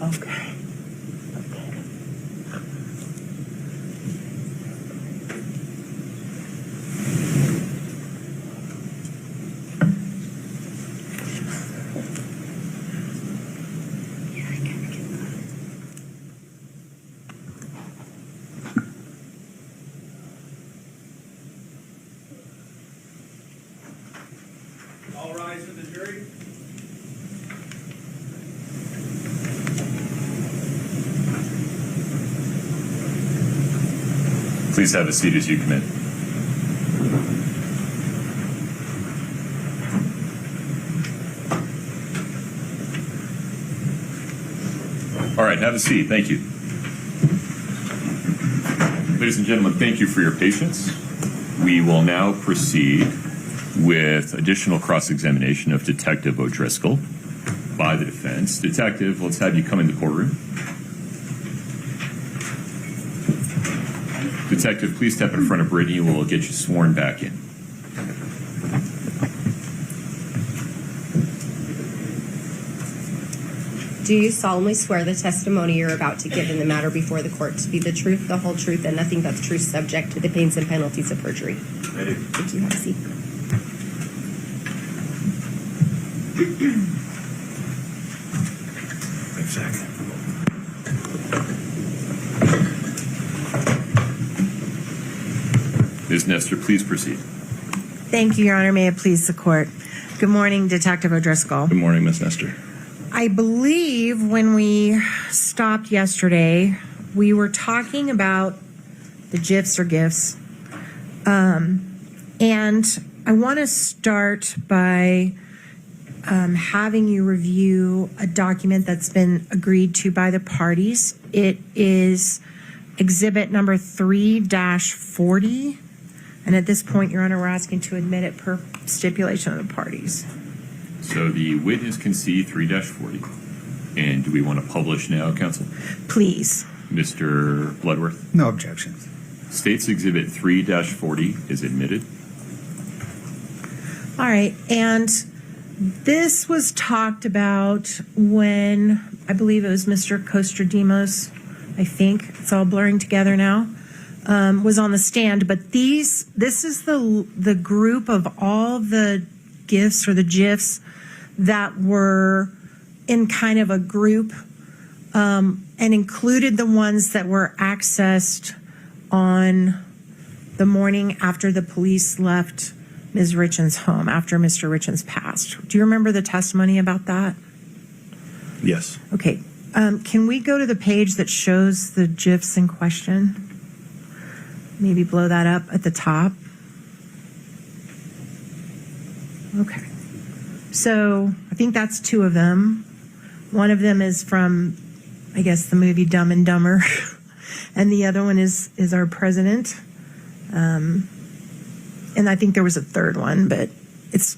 Okay. All rise for the jury. Please have a seat as you commit. All right, have a seat. Thank you. Ladies and gentlemen, thank you for your patience. We will now proceed with additional cross-examination of Detective O'Driscoll by the defense. Detective, let's have you come in the courtroom. Detective, please step in front of Brittany. We'll get you sworn back in. Do you solemnly swear the testimony you're about to give in the matter before the court to be the truth, the whole truth, and nothing but the truth, subject to the pains and penalties of perjury? I do. Thank you. Have a seat. Thanks, Zach. Ms. Nestor, please proceed. Thank you, Your Honor. May it please the court. Good morning, Detective O'Driscoll. Good morning, Miss Nestor. I believe when we stopped yesterday, we were talking about the GIFs or GIFs. And I want to start by having you review a document that's been agreed to by the parties. It is exhibit number 3-40. And at this point, Your Honor, we're asking to admit it per stipulation of the parties. So the witness can see 3-40. And do we want to publish now, counsel? Please. Mr. Bloodworth? No objections. State's exhibit 3-40 is admitted. All right. And this was talked about when, I believe it was Mr. Kostradimos, I think, it's all blurring together now, was on the stand. But this is the group of all the GIFs or the GIFs that were in kind of a group and included the ones that were accessed on the morning after the police left Ms. Richins' home, after Mr. Richins passed. Do you remember the testimony about that? Yes. Okay. Can we go to the page that shows the GIFs in question? Maybe blow that up at the top. Okay. So I think that's two of them. One of them is from, I guess, the movie Dumb and Dumber. And the other one is our president. And I think there was a third one, but it's,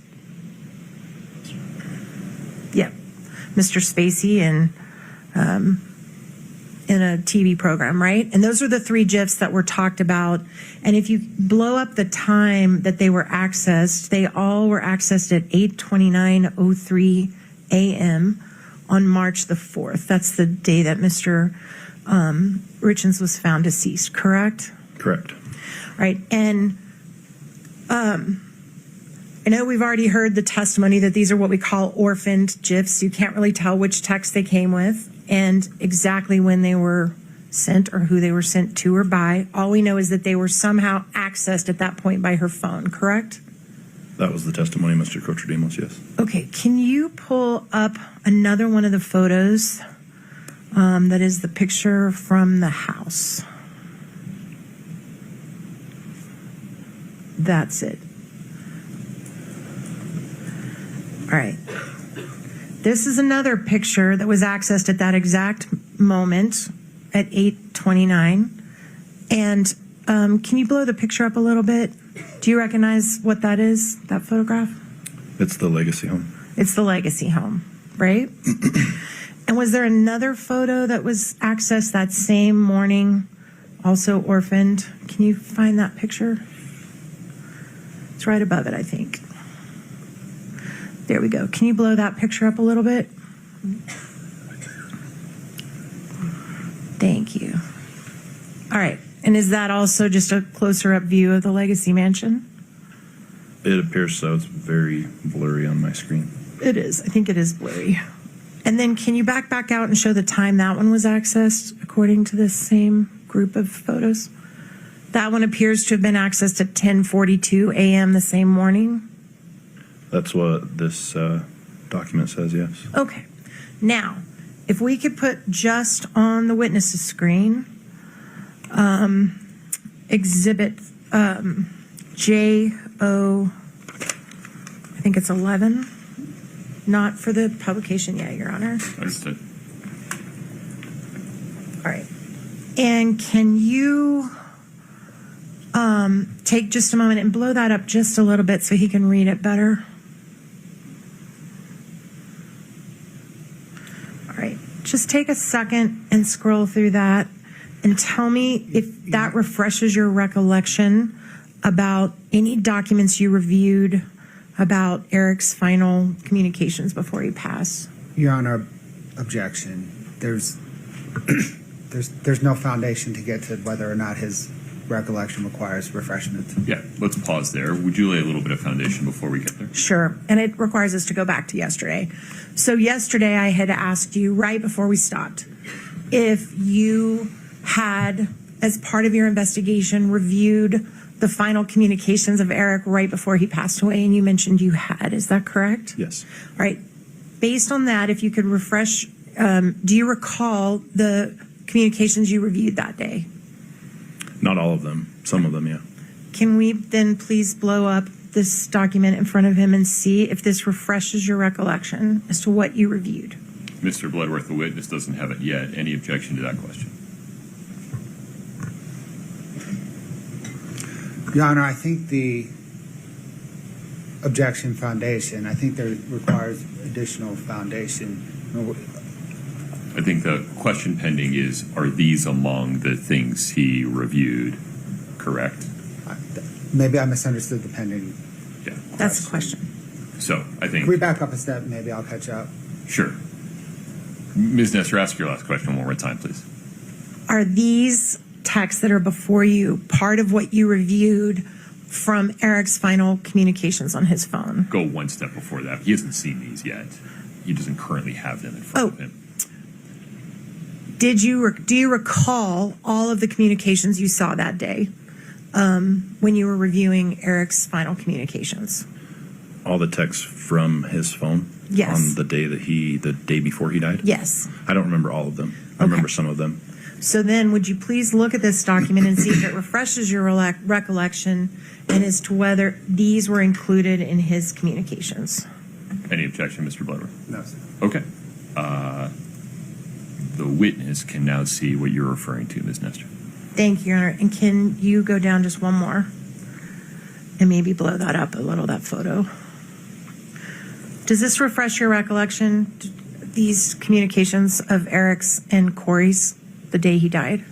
yeah, Mr. Spacey and in a TV program, right? And those are the three GIFs that were talked about. And if you blow up the time that they were accessed, they all were accessed at 8:29:03 a.m. on March the 4th. That's the day that Mr. Richins was found deceased, correct? Correct. Right. And I know we've already heard the testimony that these are what we call orphaned GIFs. You can't really tell which text they came with and exactly when they were sent or who they were sent to or by. All we know is that they were somehow accessed at that point by her phone, correct? That was the testimony, Mr. Kostradimos, yes. Okay. Can you pull up another one of the photos that is the picture from the house? That's it. All right. This is another picture that was accessed at that exact moment at 8:29. And can you blow the picture up a little bit? Do you recognize what that is, that photograph? It's the legacy home. It's the legacy home, right? And was there another photo that was accessed that same morning, also orphaned? Can you find that picture? It's right above it, I think. There we go. Can you blow that picture up a little bit? Thank you. All right. And is that also just a closer up view of the Legacy Mansion? It appears so. It's very blurry on my screen. It is. I think it is blurry. And then can you back out and show the time that one was accessed according to this same group of photos? That one appears to have been accessed at 10:42 a.m. the same morning. That's what this document says, yes. Okay. Now, if we could put just on the witness's screen, exhibit JO, I think it's 11, not for the publication yet, Your Honor. Understood. All right. And can you take just a moment and blow that up just a little bit so he can read it better? All right. Just take a second and scroll through that and tell me if that refreshes your recollection about any documents you reviewed about Eric's final communications before he passed. Your Honor, objection. There's no foundation to get to whether or not his recollection requires refreshment. Yeah, let's pause there. Would you lay a little bit of foundation before we get there? Sure. And it requires us to go back to yesterday. So yesterday I had asked you right before we stopped if you had, as part of your investigation, reviewed the final communications of Eric right before he passed away, and you mentioned you had. Is that correct? Yes. All right. Based on that, if you could refresh, do you recall the communications you reviewed that day? Not all of them. Some of them, yeah. Can we then please blow up this document in front of him and see if this refreshes your recollection as to what you reviewed? Mr. Bloodworth, the witness doesn't have it yet. Any objection to that question? Your Honor, I think the objection foundation, I think there requires additional foundation. I think the question pending is, are these among the things he reviewed, correct? Maybe I misunderstood the pending. Yeah. That's the question. So I think, Can we back up a step? Maybe I'll catch up. sure. Ms. Nestor, ask your last question one more time, please. Are these texts that are before you part of what you reviewed from Eric's final communications on his phone? Go one step before that. He hasn't seen these yet. He doesn't currently have them in front of him. Do you recall all of the communications you saw that day when you were reviewing Eric's final communications? All the texts from his phone? Yes. On the day before he died? Yes. I don't remember all of them. I remember some of them. So then would you please look at this document and see if it refreshes your recollection and as to whether these were included in his communications? Any objection, Mr. Bloodworth? No, sir. Okay. The witness can now see what you're referring to, Ms. Nestor. Thank you, Your Honor. And can you go down just one more and maybe blow that up a little, that photo? Does this refresh your recollection, these communications of Eric's and Kouri's the day he died?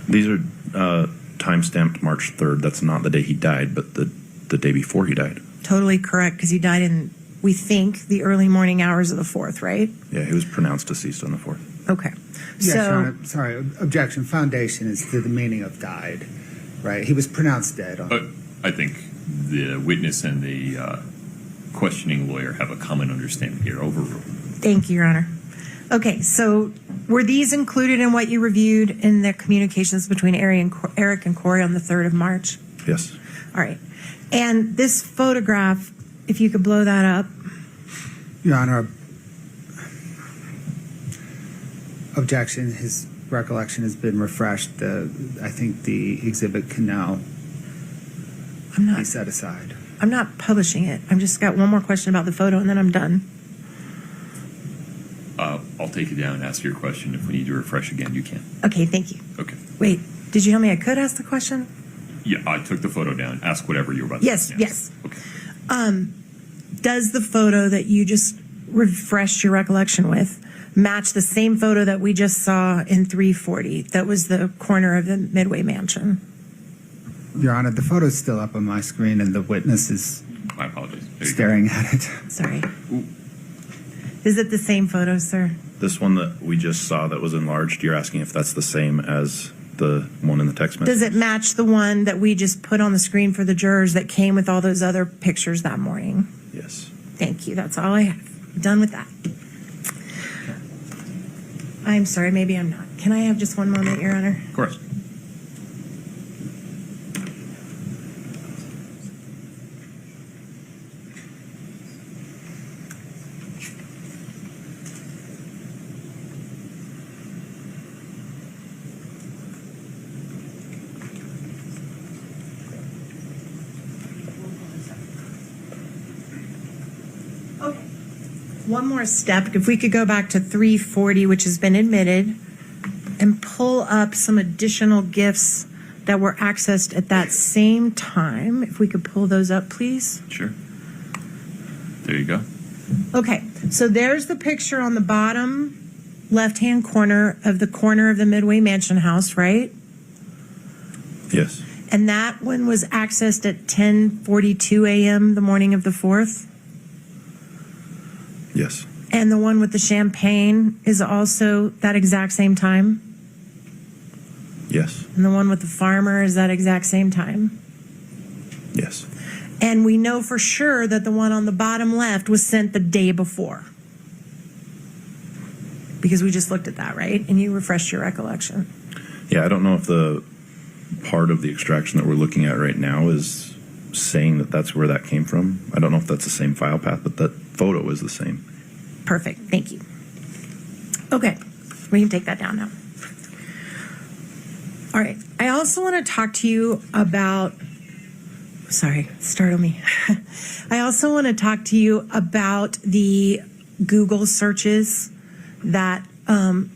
These are time-stamped March 3rd. That's not the day he died, but the day before he died. Totally correct, because he died in, we think, the early morning hours of the 4th, right? Yeah, he was pronounced deceased on the 4th. Okay. Yes, Your So, Honor, sorry, objection. Foundation is to the meaning of died, right? He was pronounced dead. I think the witness and the questioning lawyer have a common understanding here. Overruled. thank you, Your Honor. Okay, so were these included in what you reviewed in the communications between Eric and Kouri on the 3rd of March? Yes. All right. And this photograph, if you could blow that up. Your Honor, objection. His recollection has been refreshed. I think the exhibit can now be set aside. I'm not publishing it. I've just got one more question about the photo, and then I'm done. I'll take it down and ask your question. If we need to refresh again, you can. Okay, thank you. Okay. Wait, did you tell me I could ask the question? Yeah, I took the photo down. Ask whatever you're about to Yes, ask. yes. Okay. Does the photo that you just refreshed your recollection with match the same photo that we just saw in 340? That was the corner of the Midway Mansion. Your Honor, the photo's still up on my screen, and the witness is My apologies. There you go. staring at it. Sorry. Is it the same photo, sir? This one that we just saw that was enlarged, you're asking if that's the same as the one in the text message? Does it match the one that we just put on the screen for the jurors that came with all those other pictures that morning? Yes. Thank you. That's all I have. Done with that. I'm sorry, maybe I'm not. Can I have just one moment, Your Honor? Of course. Okay. One more step. If we could go back to 340, which has been admitted, and pull up some additional gifts that were accessed at that same time. If we could pull those up, please. Sure. There you go. Okay, so there's the picture on the bottom left-hand corner of the Midway Mansion house, right? Yes. And that one was accessed at 10:42 a.m. the morning of the 4th. Yes. And the one with the champagne is also that exact same time? Yes. And the one with the farmer is that exact same time? Yes. And we know for sure that the one on the bottom left was sent the day before. Because we just looked at that, right? And you refreshed your recollection. Yeah, I don't know if the part of the extraction that we're looking at right now is saying that that's where that came from. I don't know if that's the same file path, but that photo is the same. Perfect. Thank you. Okay. We can take that down now. All right. I also want to talk to you about, sorry, startle me. I also want to talk to you about the Google searches that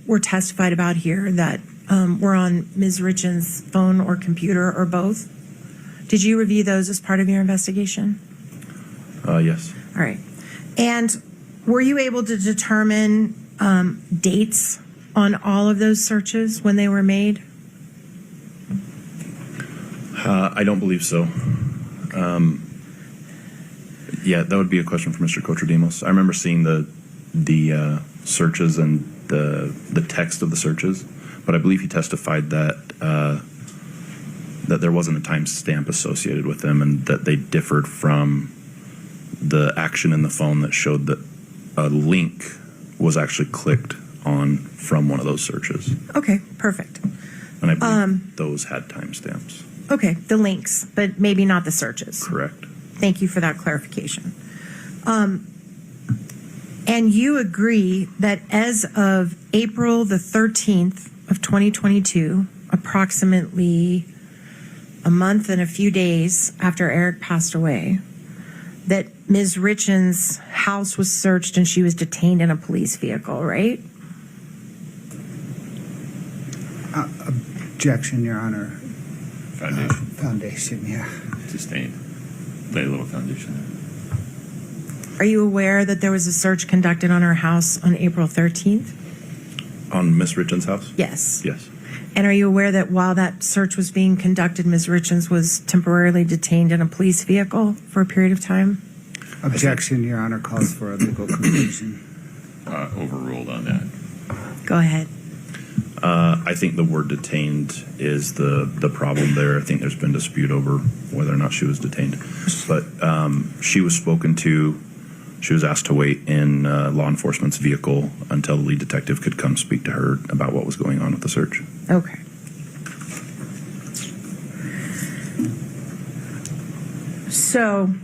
were testified about here that were on Ms. Richins' phone or computer or both. Did you review those as part of your investigation? Yes. All right. And were you able to determine dates on all of those searches when they were made? I don't believe so. Yeah, that would be a question for Mr. Cotrudimos. I remember seeing the searches and the text of the searches, but I believe he testified that that there wasn't a timestamp associated with them and that they differed from the action in the phone that showed that a link was actually clicked on from one of those searches. Okay, perfect. And I believe those had timestamps. Okay, the links, but maybe not the searches. Correct. Thank you for that clarification. And you agree that as of April the 13th of 2022, approximately a month and a few days after Eric passed away, that Ms. Richins' house was searched and she was detained in a police vehicle, right? Objection, Your Honor. Foundation. Foundation, yeah. Sustained. Lay a little foundation there. Are you aware that there was a search conducted on her house on April 13th? On Miss Richins' house? Yes. Yes. And are you aware that while that search was being conducted, Ms. Richins was temporarily detained in a police vehicle for a period of time? Objection, Your Honor, calls for a legal conclusion. Overruled on that. Go ahead. I think the word detained is the problem there. I think there's been dispute over whether or not she was detained. But she was spoken to. She was asked to wait in law enforcement's vehicle until the lead detective could come speak to her about what was going on with the search. Okay. So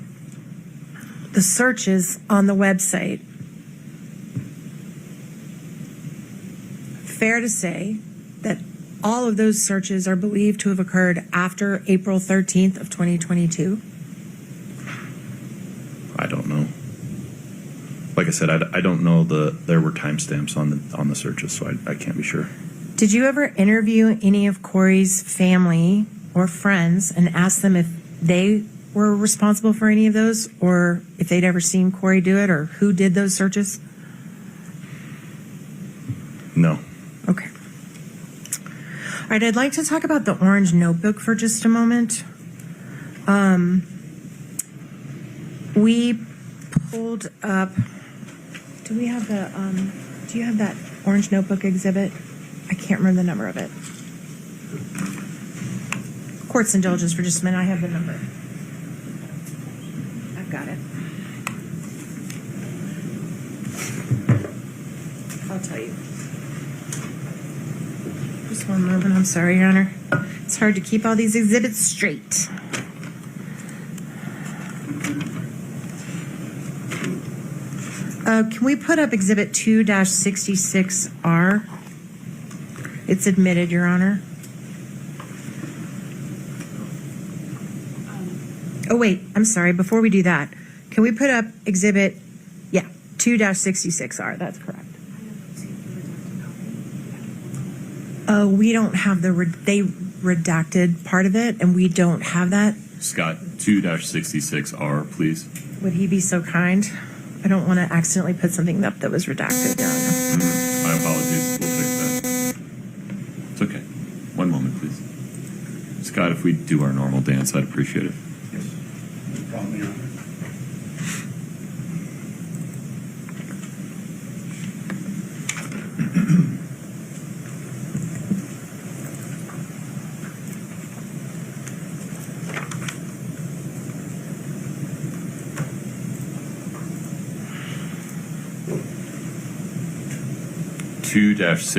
the searches on the website, fair to say that all of those searches are believed to have occurred after April 13th of 2022? I don't know. Like I said, I don't know there were timestamps on the searches, so I can't be sure. Did you ever interview any of Kouri's family or friends and ask them if they were responsible for any of those, or if they'd ever seen Kouri do it, or who did those searches? No. Okay. All right, I'd like to talk about the orange notebook for just a moment. We pulled up Do we have the, do you have that orange notebook exhibit? I can't remember the number of it. Court's indulgence for just a minute. I have the number. I've got it. I'll tell you. Just one moment. I'm sorry, Your Honor. It's hard to keep all these exhibits straight. Can we put up Exhibit 2-66R? It's admitted, Your Honor. Oh, wait, I'm sorry. Before we do that, can we put up Exhibit, 2-66R? That's correct. Oh, we don't have they redacted part of it, and we don't have that. Scott, 2-66R, please. Would he be so kind? I don't want to accidentally put something up that was redacted, Your Honor. My apologies. We'll fix that. It's okay. One moment, please. Scott, if we do our normal dance, I'd appreciate it. Yes. No problem, Your Honor.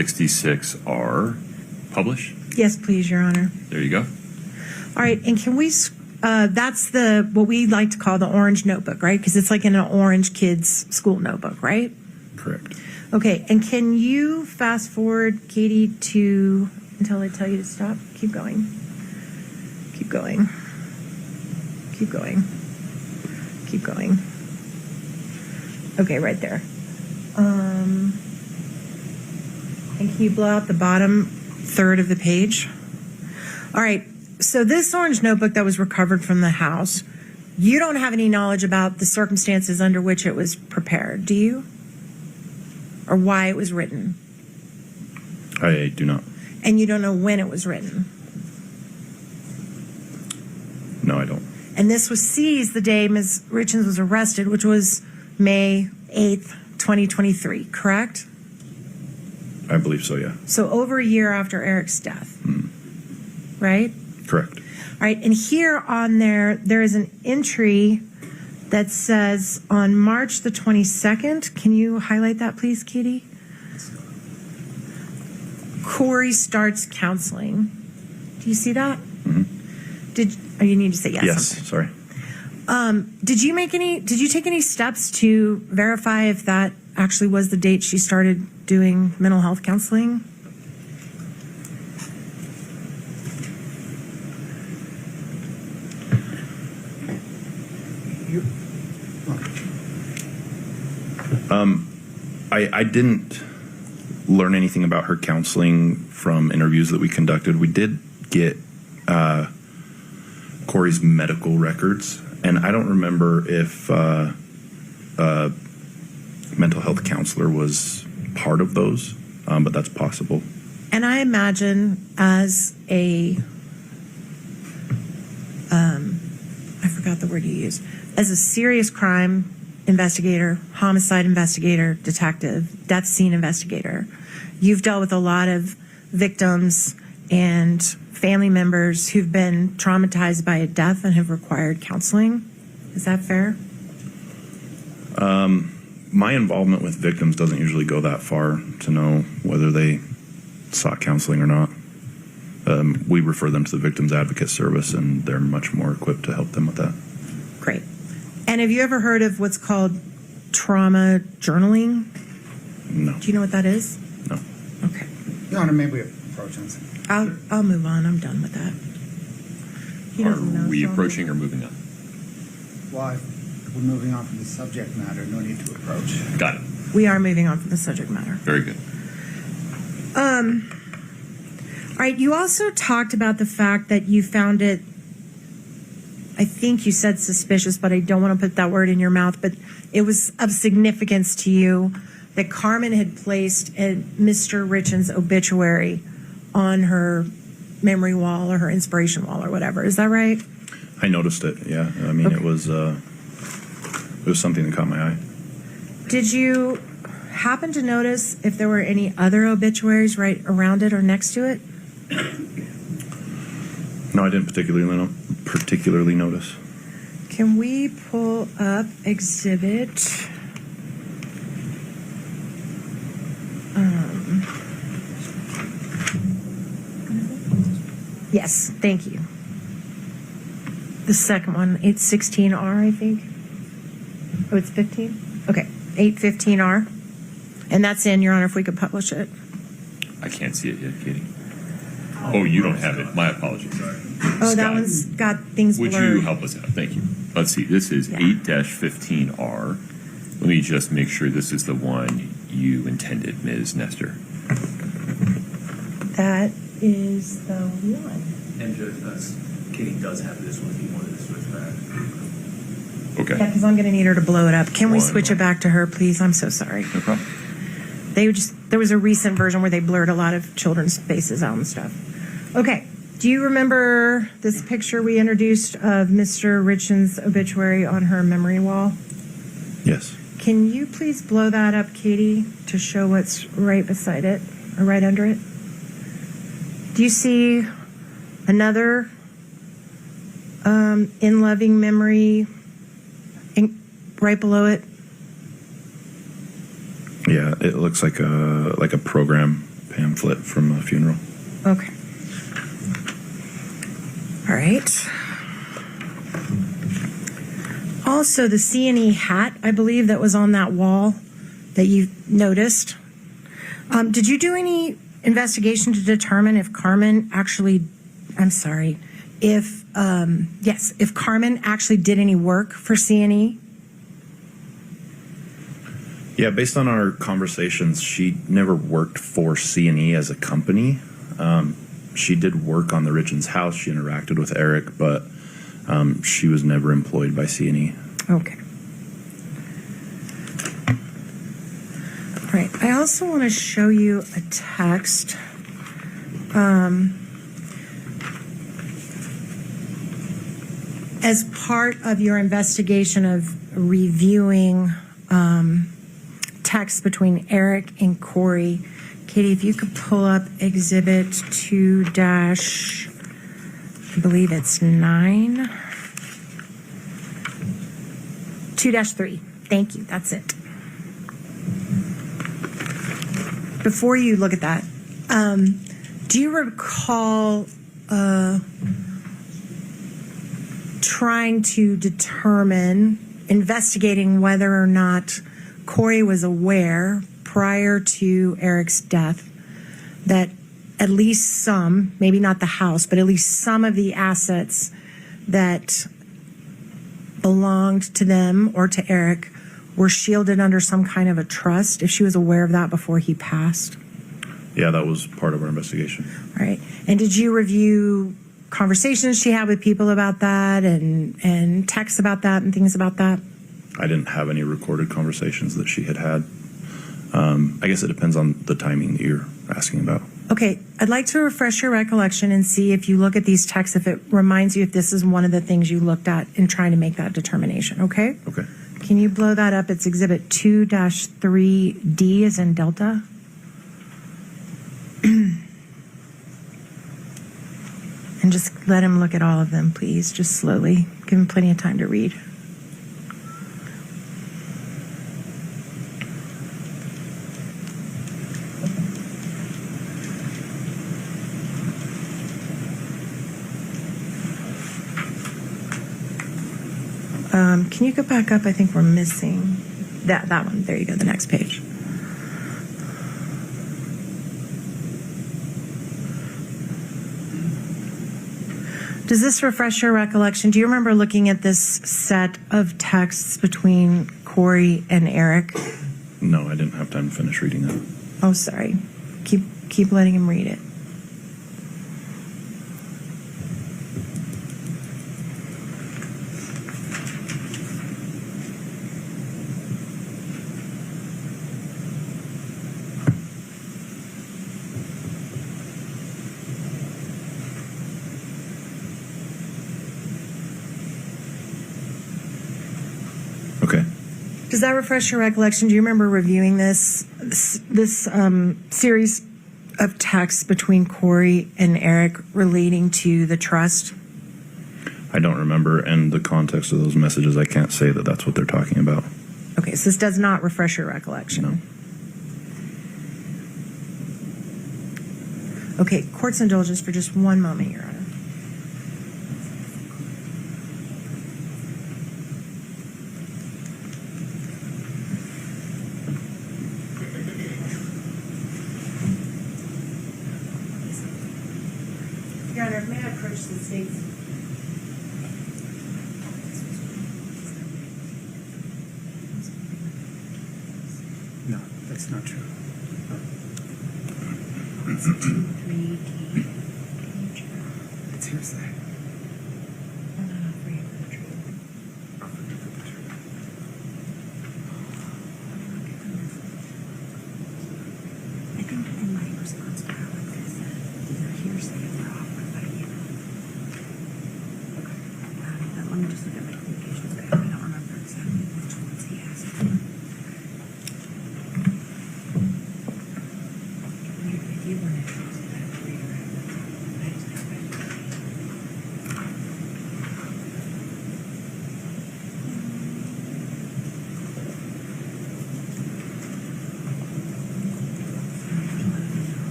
2-66R, publish. Yes, please, Your Honor. There you go. All right, and can we, that's what we like to call the orange notebook, right? Because it's like in an orange kids' school notebook, right? Correct. Okay, and can you fast forward, Katie, until I tell you to stop? Keep going. Keep going. Keep going. Keep going. Okay, right there. And can you blow out the bottom third of the page? All right, so this orange notebook that was recovered from the house, you don't have any knowledge about the circumstances under which it was prepared, do you? Or why it was written? I do not. And you don't know when it was written? No, I don't. And this was seized the day Ms. Richins was arrested, which was May 8th, 2023, correct? I believe so, yeah. So over a year after Eric's death, right? Correct. All right, and here on there is an entry that says on March the 22nd, can you highlight that please, Katie? Kouri starts counseling. Do you see that? Mm-hmm. You need to say yes. Yes, Okay. sorry. Did you take any steps to verify if that actually was the date she started doing mental health counseling? I didn't learn anything about her counseling from interviews that we conducted. We did get Kouri's medical records, and I don't remember if mental health counselor was part of those, but that's possible. And I imagine as I forgot the word you used, as a serious crime investigator, homicide investigator, detective, death scene investigator, you've dealt with a lot of victims and family members who've been traumatized by a death and have required counseling. Is that fair? My involvement with victims doesn't usually go that far to know whether they sought counseling or not. We refer them to the Victims Advocate Service, and they're much more equipped to help them with that. Great. And have you ever heard of what's called trauma journaling? No. Do you know what that is? No. Okay. Your Honor, maybe approach on something. I'll move on. I'm done with that. He doesn't know, Are we so I'll approaching or moving on? Well, if we're moving on from the subject matter, no need to approach. Got it. We are moving on from the subject matter. Very good. All right, you also talked about the fact that you found it, I think you said suspicious, but I don't want to put that word in your mouth, but it was of significance to you that Carmen had placed Mr. Richins' obituary on her memory wall or her inspiration wall or whatever. Is that right? I noticed it, yeah. I mean, Okay. it was something that caught my eye. Did you, happen to notice if there were any other obituaries right around it or next to it? No, I didn't particularly notice. Can we pull up exhibit? Yes, thank you. The second one, 816R, I think. Oh, it's 15? Okay, 815R. And that's in, Your Honor, if we could publish it. I can't see it yet, Katie. Oh, you don't have it. My apologies. Oh, that Scott, one's got things would blurred. you help us out? Thank you. Let's see. This is Yeah. 8-15R. Let me just make sure this is the one you intended, Ms. Nestor. That is the one. And Judge, Katie does have this one if you wanted to switch back. Okay. Yeah, because I'm going to need her to blow it up. Can we One. switch it back to her, please? I'm so sorry. No problem. There was a recent version where they blurred a lot of children's faces out and stuff. Okay. Do you remember this picture we introduced of Mr. Richins' obituary on her memory wall? Yes. Can you please blow that up, Katie, to show what's right beside it or right under it? Do you see another in loving memory right below it? Yeah, it looks like a program pamphlet from a funeral. Okay. All right. Also, the C&E hat, I believe, that was on that wall that you noticed. Did you do any investigation to determine if Carmen actually, if Carmen actually did any work for C&E? Yeah, based on our conversations, she never worked for C&E as a company. She did work on the Richins house. She interacted with Eric, but she was never employed by C&E. Okay. All right. I also want to show you a text. As part of your investigation of reviewing texts between Eric and Kouri, Katie, if you could pull up Exhibit 2 dash, I believe it's 9. 2-3. Thank you. That's it. Before you look at that, do you recall trying to investigating whether or not Kouri was aware prior to Eric's death that at least some, maybe not the house, but at least some of the assets that belonged to them or to Eric were shielded under some kind of a trust, if she was aware of that before he passed? Yeah, that was part of our investigation. All right. And did you review conversations she had with people about that and texts about that and things about that? I didn't have any recorded conversations that she had had. I guess it depends on the timing that you're asking about. Okay, I'd like to refresh your recollection and see if you look at these texts, if it reminds you if this is one of the things you looked at in trying to make that determination, okay? Okay. Can you blow that up? It's Exhibit 2-3D as in Delta. And just let him look at all of them, please, just slowly. Give him plenty of time to read. Can you go back up? I think we're missing that one. There you go, the next page. Does this refresh your recollection? Do you remember looking at this set of texts between Kouri and Eric? No, I didn't have time to finish reading that. Oh, sorry. Keep letting him read it. Does that refresh your recollection? Do you remember reviewing this series of texts between Kouri and Eric relating to the trust? I don't remember, and the context of those messages, I can't say that that's what they're talking about. Okay, so this does not refresh your recollection. No. Okay, court's indulgence for just one moment, Your Honor. Your Honor, may I approach the state's? No, that's not true. It's hearsay. I think in my response to her, like I said, these are hearsay and they're offered by you. Okay. Let me just look at my communications. Okay, I don't remember exactly which ones he asked for. If you weren't interested, I would redirect them. I just expected it.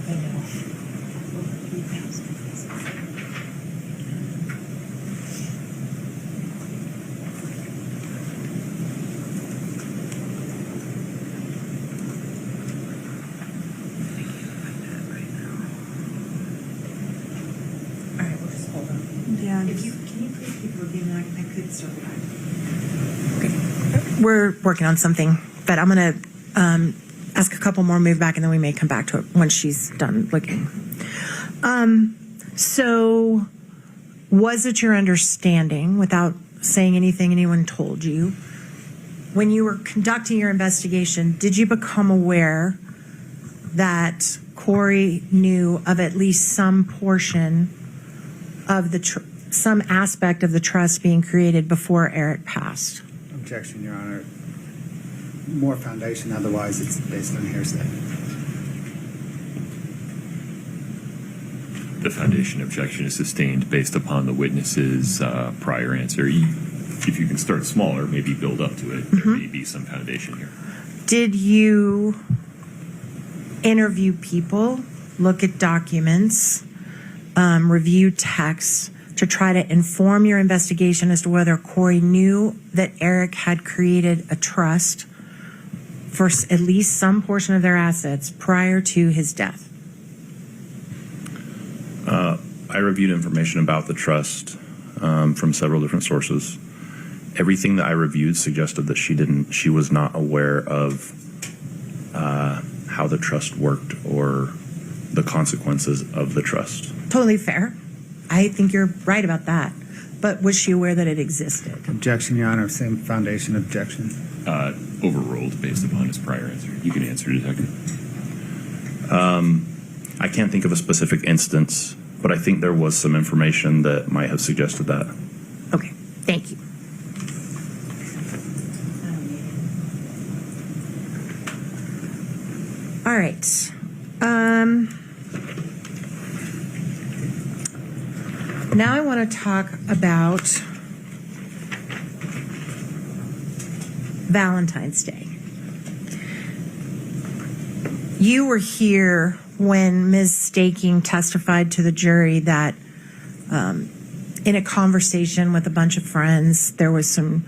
I know. Over 3,000 pieces. All right, we'll just hold on. Yeah. Can you please keep looking? I could circle back. We're working on something, but I'm going to ask a couple more, move back, and then we may come back to it once she's done looking. So was it your understanding, without saying anything anyone told you, when you were conducting your investigation, did you become aware that Kouri knew of at least some portion of some aspect of the trust being created before Eric passed? Objection, Your Honor. More foundation, otherwise it's based on hearsay. The foundation objection is sustained based upon the witness's prior answer. If you can start smaller, maybe build up to it, there may be some foundation here. Did you interview people, look at documents, review texts to try to inform your investigation as to whether Kouri knew that Eric had created a trust for at least some portion of their assets prior to his death? I reviewed information about the trust from several different sources. Everything that I reviewed suggested that she was not aware of how the trust worked or the consequences of the trust. Totally fair. I think you're right about that. But was she aware that it existed? Objection, Your Honor. Same foundation objection. Overruled based upon his prior answer. You can answer, Detective. I can't think of a specific instance, but I think there was some information that might have suggested that. Okay, thank you. All right. Now I want to talk about Valentine's Day. You were here when Ms. Staking testified to the jury that in a conversation with a bunch of friends, there was some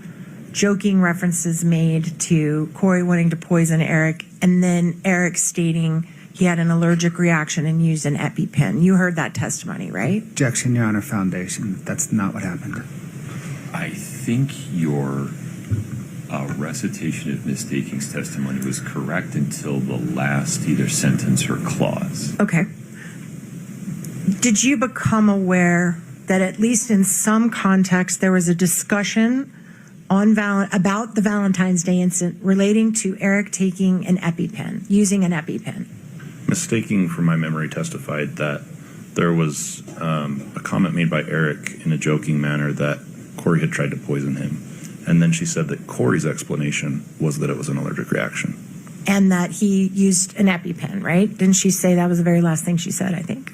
joking references made to Kouri wanting to poison Eric, and then Eric stating he had an allergic reaction and used an EpiPen. You heard that testimony, right? Objection, Your Honor. Foundation. That's not what happened. I think your recitation of Ms. Staking's testimony was correct until the last either sentence or clause. Okay. Did you become aware that at least in some context there was a discussion on about the Valentine's Day incident relating to Eric taking an EpiPen, using an EpiPen? Ms. Staking, from my memory, testified that there was a comment made by Eric in a joking manner that Kouri had tried to poison him, And then she said that Kouri's explanation was that it was an allergic reaction. And that he used an EpiPen, right? Didn't she say that was the very last thing she said, I think?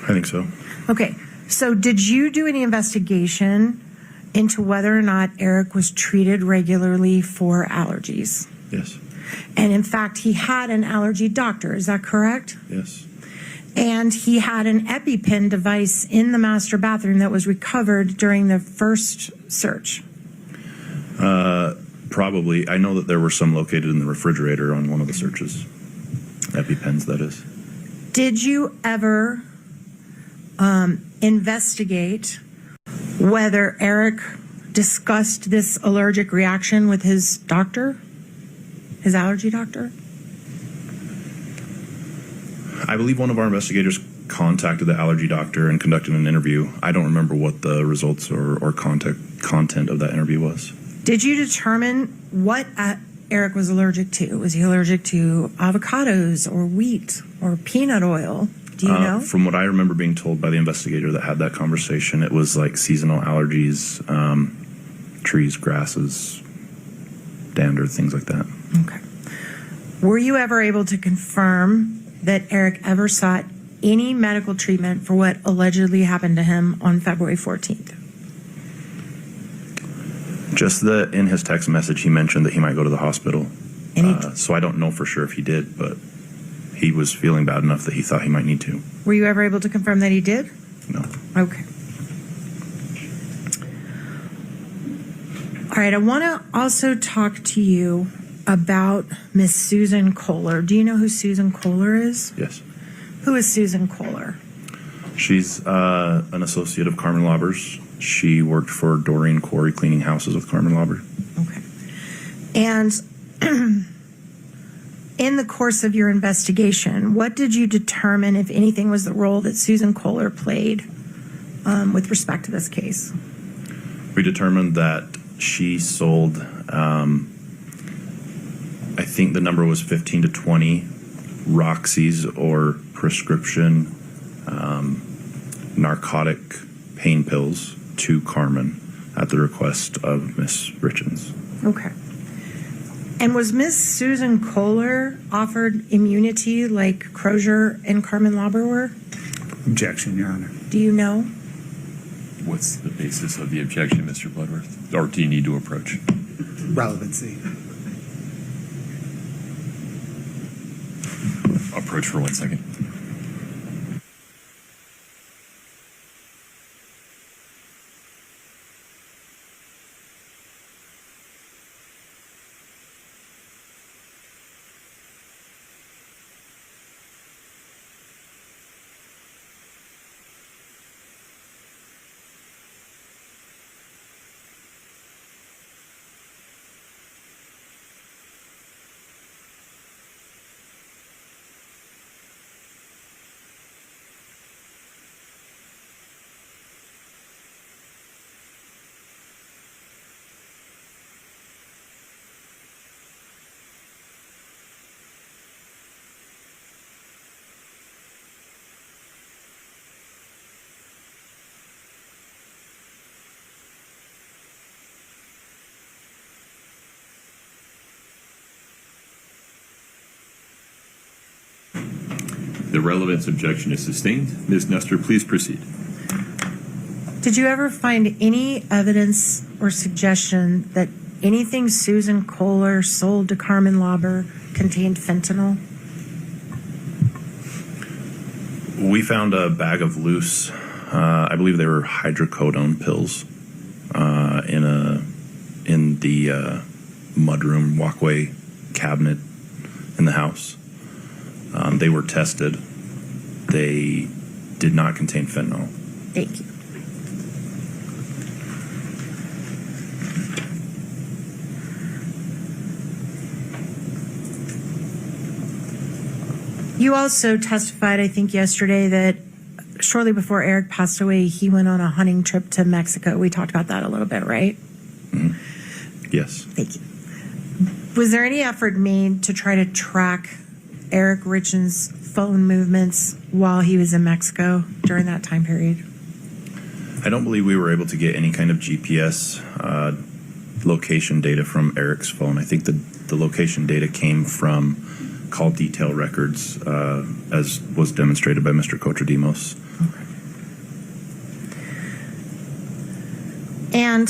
I think so. Okay, so did you do any investigation into whether or not Eric was treated regularly for allergies? Yes. And in fact, he had an allergy doctor, is that correct? Yes. And he had an EpiPen device in the master bathroom that was recovered during the first search. Probably. I know that there were some located in the refrigerator on one of the searches. EpiPens, that is. Did you ever investigate whether Eric discussed this allergic reaction with his doctor, his allergy doctor? I believe one of our investigators contacted the allergy doctor and conducted an interview. I don't remember what the results or content of that interview was. Did you determine what Eric was allergic to? Was he allergic to avocados or wheat or peanut oil? Do you know? From what I remember being told by the investigator that had that conversation, it was like seasonal allergies, trees, grasses, dander, things like that. Okay. Were you ever able to confirm that Eric ever sought any medical treatment for what allegedly happened to him on February 14th? Just that in his text message, he mentioned that he might go to the hospital. So I don't know for sure if he did, but he was feeling bad enough that he thought he might need to. Were you ever able to confirm that he did? No. Okay. All right, I want to also talk to you about Miss Susan Kohler. Do you know who Susan Kohler is? Yes. Who is Susan Kohler? She's an associate of Carmen Lauber's. She worked for Doreen Kouri cleaning houses with Carmen Lauber. Okay. And in the course of your investigation, what did you determine, if anything, was the role that Susan Kohler played with respect to this case? We determined that she sold, I think the number was 15 to 20 Roxy's or prescription narcotic pain pills to Carmen at the request of Miss Richins. Okay. And was Miss Susan Kohler offered immunity like Crozier and Carmen Lauber were? Objection, Your Honor. Do you know? What's the basis of the objection, Mr. Bloodworth? Or do you need to approach? Relevancy. Approach for 1 second. The relevance objection is sustained. Ms. Nestor, please proceed. Did you ever find any evidence or suggestion that anything Susan Kohler sold to Carmen Lauber contained fentanyl? We found a bag of loose, I believe they were hydrocodone pills, in the mudroom walkway cabinet in the house. They were tested. They did not contain fentanyl. Thank you. You also testified, I think, yesterday that shortly before Eric passed away, he went on a hunting trip to Mexico. We talked about that a little bit, right? Mm-hmm. Yes. Thank you. Was there any effort made to try to track Eric Richins' phone movements while he was in Mexico during that time period? I don't believe we were able to get any kind of GPS location data from Eric's phone. I think the location data came from call detail records, as was demonstrated by Mr. Kotradimos. And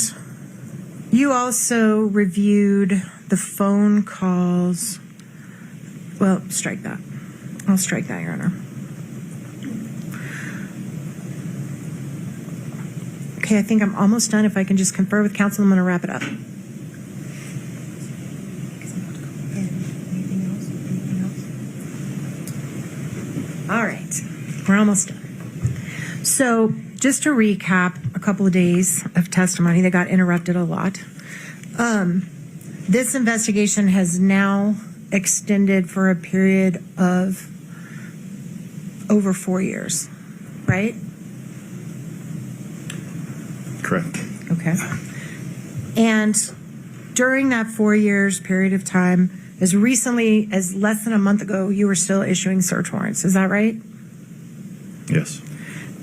you also reviewed the phone calls. Well, strike that. I'll strike that, Your Honor. Okay, I think I'm almost done. If I can just confer with counsel, I'm going to wrap it up. All right, we're almost done. So just to recap a couple of days of testimony that got interrupted a lot. This investigation has now extended for a period of over 4 years, right? Correct. Okay. And during that 4 years period of time, as recently as less than a month ago, you were still issuing search warrants. Is that right? Yes.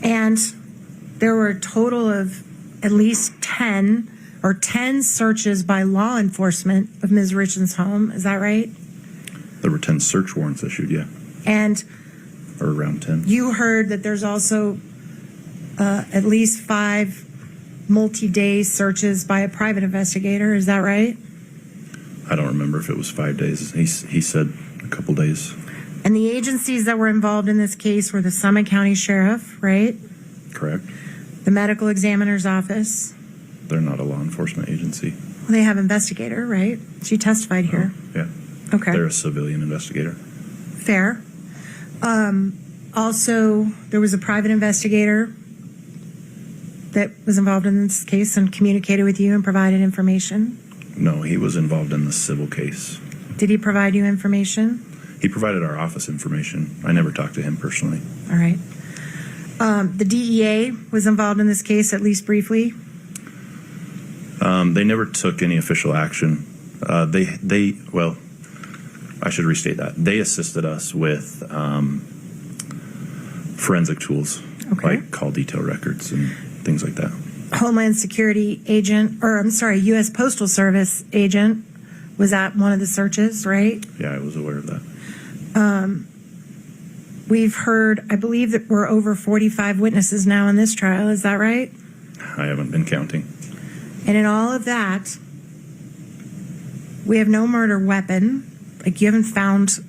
And there were a total of at least 10 searches by law enforcement of Ms. Richins' home. Is that right? There were 10 search warrants issued, yeah. And Or around 10. you heard that there's also at least 5 multi-day searches by a private investigator. Is that right? I don't remember if it was 5 days. He said a couple days. And the agencies that were involved in this case were the Summit County Sheriff, right? Correct. The Medical Examiner's Office. They're not a law enforcement agency. Well, they have investigator, right? She testified here. Yeah. Okay. They're a civilian investigator. Fair. Also, there was a private investigator that was involved in this case and communicated with you and provided information. No, he was involved in the civil case. Did he provide you information? He provided our office information. I never talked to him personally. All right. The DEA was involved in this case, at least briefly. They never took any official action. Well, I should restate that. They assisted us with forensic tools, Okay. like call detail records and things like that. Homeland Security agent, or I'm sorry, U.S. Postal Service agent was at one of the searches, right? Yeah, I was aware of that. We've heard, I believe that we're over 45 witnesses now in this trial. Is that right? I haven't been counting. And in all of that, we have no murder weapon. Like, you haven't found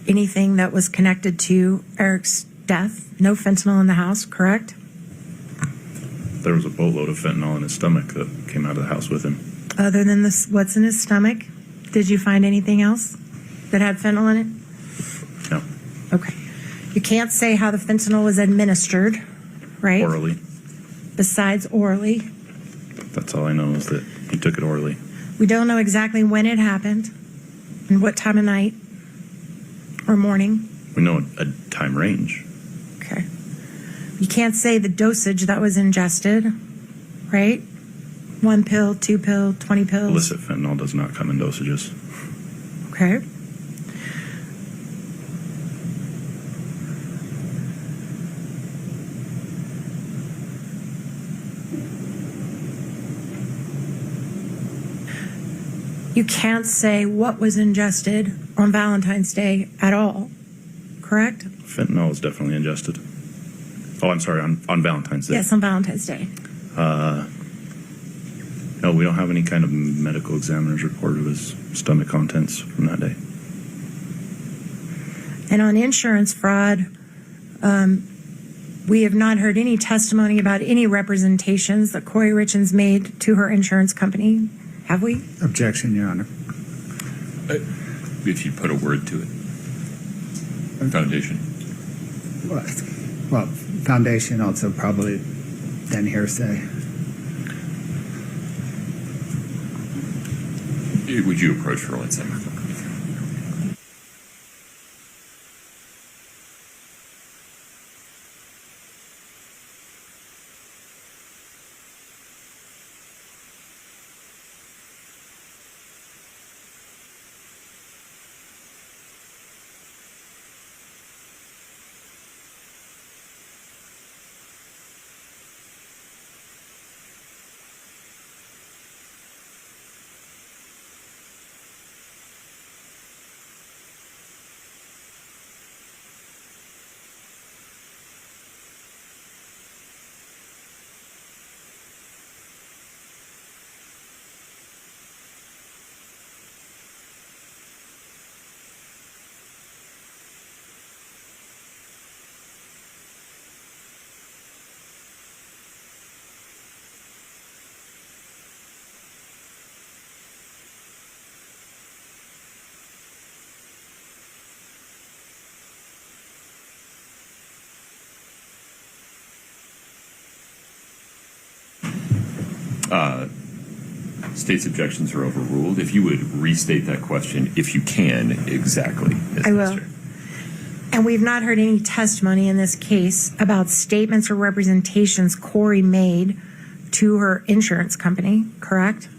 anything that was connected to Eric's death. No fentanyl in the house, correct? There was a boatload of fentanyl in his stomach that came out of the house with him. Other than this, what's in his stomach? Did you find anything else that had fentanyl in it? No. Okay. You can't say how the fentanyl was administered, right? Orally. Besides orally. That's all I know is that he took it orally. We don't know exactly when it happened and what time of night or morning. We know a time range. Okay. You can't say the dosage that was ingested, right? 1 pill, 2 pill, 20 pills. Illicit fentanyl does not come in dosages. Okay. You can't say what was ingested on Valentine's Day at all, correct? Fentanyl is definitely ingested. Oh, I'm sorry, on Valentine's Day. Yes, on Valentine's Day. No, we don't have any kind of medical examiner's report of his stomach contents from that day. And on insurance fraud, we have not heard any testimony about any representations that Kouri Richins made to her insurance company. Have we? Objection, Your Honor. If you put a word to it. Foundation. Well, foundation also probably then hearsay. Would you approach for 1 second? State's objections are overruled. If you would restate that question, if you can, exactly. As I will. necessary. And we've not heard any testimony in this case about statements or representations Kouri made to her insurance company, correct?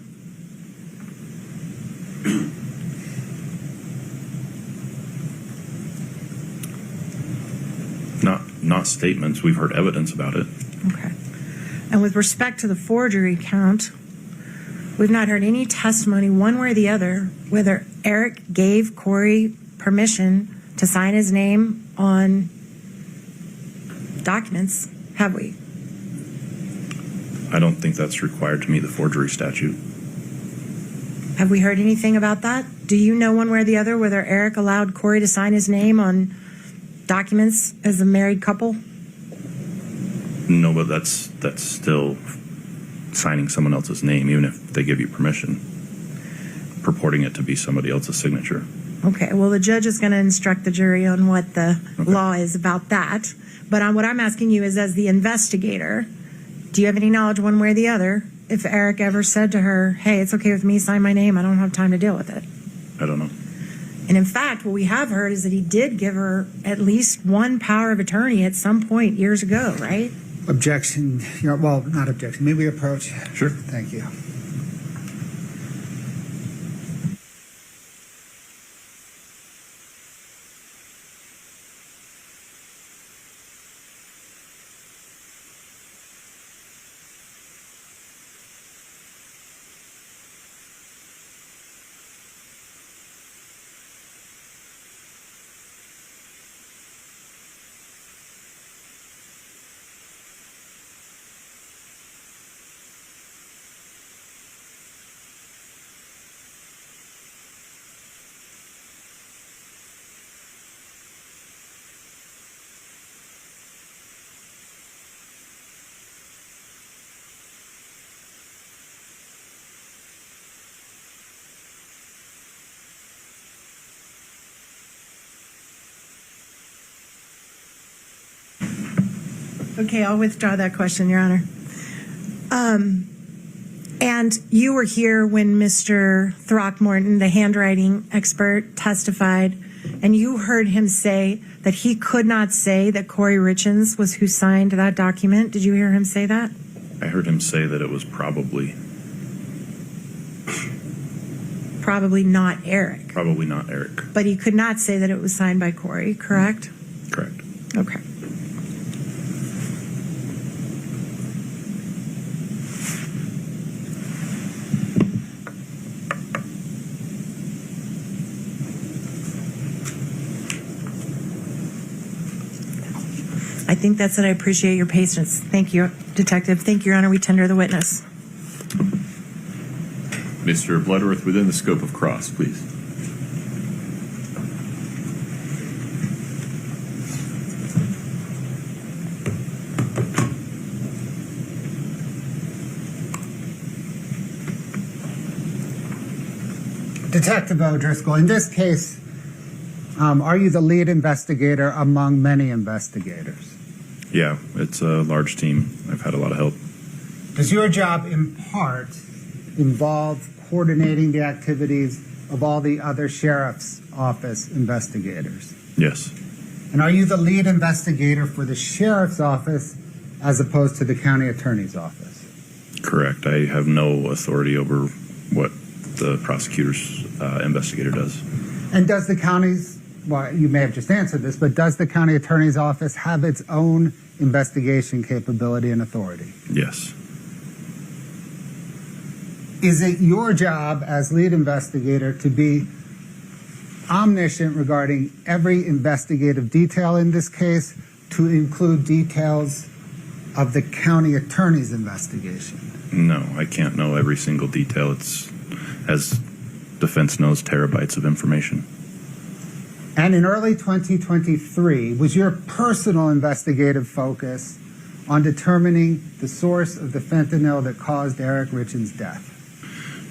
Not statements. We've heard evidence about it. Okay. And with respect to the forgery count, we've not heard any testimony one way or the other whether Eric gave Kouri permission to sign his name on documents, have we? I don't think that's required to meet the forgery statute. Have we heard anything about that? Do you know one way or the other whether Eric allowed Kouri to sign his name on documents as a married couple? No, but that's still signing someone else's name, even if they give you permission, purporting it to be somebody else's signature. Okay, well, the judge is going to instruct the jury on what the law is about that. But what I'm asking you is, as the investigator, do you have any knowledge one way or the other if Eric ever said to her, hey, it's okay with me, sign my name, I don't have time to deal with it? I don't know. And in fact, what we have heard is that he did give her at least one power of attorney at some point years ago, right? Objection. Well, not objection. May we approach? Sure. Thank you. Okay, I'll withdraw that question, Your Honor. And you were here when Mr. Throckmorton, the handwriting expert, testified, and you heard him say that he could not say that Kouri Richins was who signed that document. Did you hear him say that? I heard him say that it was probably Not Eric. Probably not Eric. But he could not say that it was signed by Kouri, correct? Correct. Okay. I think that's it. I appreciate your patience. Thank you, Detective. Thank you, Your Honor. We tender the witness. Mr. Bloodworth, within the scope of cross, please. Detective O'Driscoll, in this case, are you the lead investigator among many investigators? Yeah, it's a large team. I've had a lot of help. Does your job in part involve coordinating the activities of all the other sheriff's office investigators? Yes. And are you the lead investigator for the sheriff's office as opposed to the county attorney's office? Correct. I have no authority over what the prosecutor's investigator does. And does the county's, well, you may have just answered this, but does the county attorney's office have its own investigation capability and authority? Yes. Is it your job as lead investigator to be omniscient regarding every investigative detail in this case, to include details of the county attorney's investigation? No, I can't know every single detail. It's, as defense knows, terabytes of information. And in early 2023, was your personal investigative focus on determining the source of the fentanyl that caused Eric Richins' death?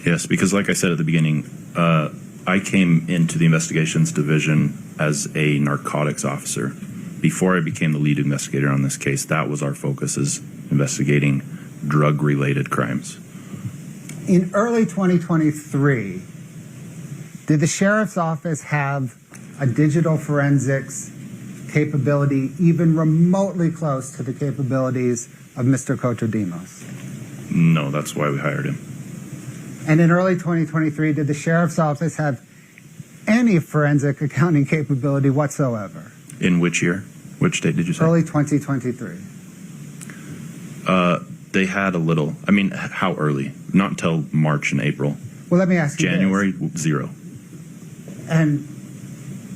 Yes, because like I said at the beginning, I came into the investigations division as a narcotics officer. Before I became the lead investigator on this case, that was our focus, is investigating drug-related crimes. In early 2023, did the sheriff's office have a digital forensics capability even remotely close to the capabilities of Mr. Kochodimos? No, that's why we hired him. And in early 2023, did the sheriff's office have any forensic accounting capability whatsoever? In which year? Which date did you say? Early 2023. They had a little. I mean, how early? Not until March and April. Well, let me ask you January, this. 0. And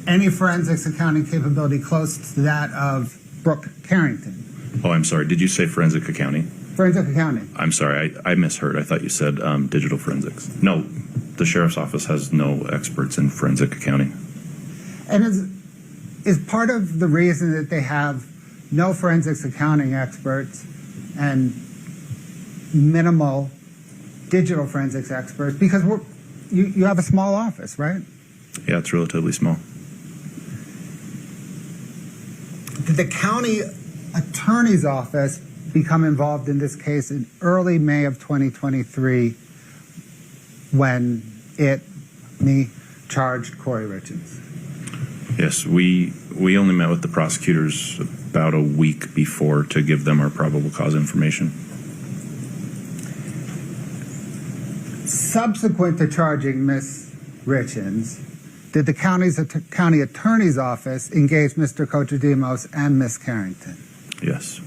any forensics accounting capability close to that of Brooke Carrington? Oh, I'm sorry. Did you say forensic accounting? Forensic accounting. I'm sorry. I misheard. I thought you said digital forensics. No, the sheriff's office has no experts in forensic accounting. And is part of the reason that they have no forensics accounting experts and minimal digital forensics experts because you have a small office, right? Yeah, it's relatively small. Did the county attorney's office become involved in this case in early May of 2023 when it charged Kouri Richins? Yes, we only met with the prosecutors about a week before to give them our probable cause information. Subsequent to charging Ms. Richins, did the county attorney's office engage Mr. Kochodimos and Ms. Carrington? Yes.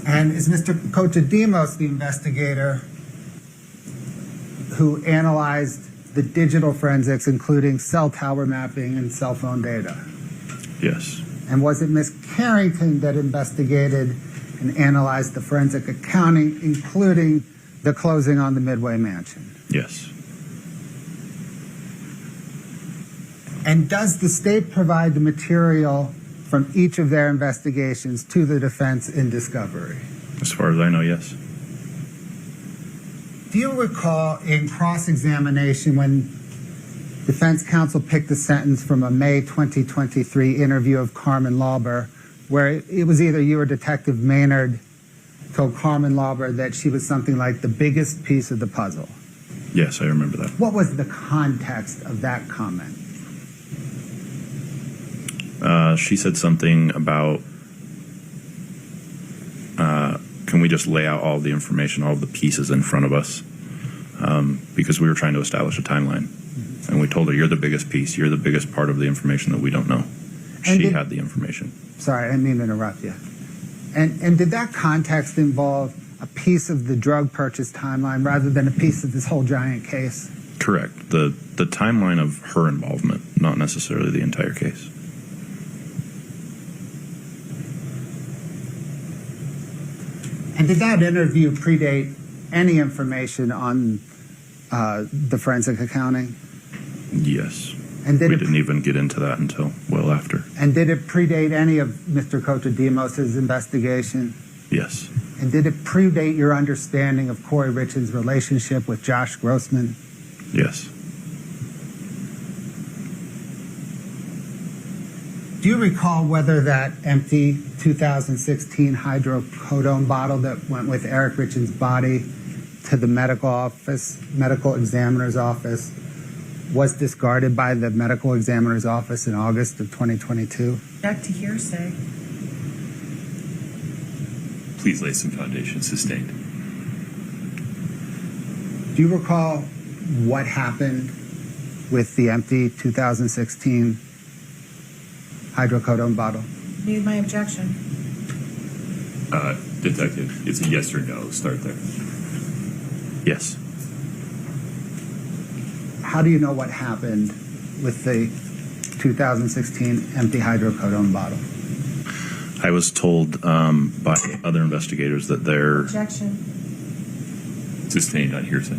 And is Mr. Kochodimos the investigator who analyzed the digital forensics, including cell tower mapping and cell phone data? Yes. And was it Ms. Carrington that investigated and analyzed the forensic accounting, including the closing on the Midway Mansion? Yes. And does the state provide the material from each of their investigations to the defense in discovery? As far as I know, yes. Do you recall in cross-examination when defense counsel picked a sentence from a May 2023 interview of Carmen Lauber, where it was either you or Detective Maynard told Carmen Lauber that she was something like the biggest piece of the puzzle? Yes, I remember that. What was the context of that comment? She said something about, can we just lay out all the information, all the pieces in front of us? Because we were trying to establish a timeline. And we told her, you're the biggest piece. You're the biggest part of the information that we don't know. She had the information. Sorry, I didn't mean to interrupt you. And did that context involve a piece of the drug purchase timeline rather than a piece of this whole giant case? Correct. The timeline of her involvement, not necessarily the entire case. And did that interview predate any information on the forensic accounting? Yes. And We didn't even get into that until well after. And did it predate any of Mr. Kochodimos' investigation? Yes. And did it predate your understanding of Kouri Richins' relationship with Josh Grossman? Yes. Do you recall whether that empty 2016 hydrocodone bottle that went with Eric Richins' body to the medical examiner's office, was discarded by the medical examiner's office in August of 2022? Back to hearsay. Please lay some foundation. Sustained. Do you recall what happened with the empty 2016 hydrocodone bottle? Need my objection. Detective, it's a yes or no. Start there. Yes. How do you know what happened with the 2016 empty hydrocodone bottle? I was told by other investigators that they're Objection. Sustained on hearsay.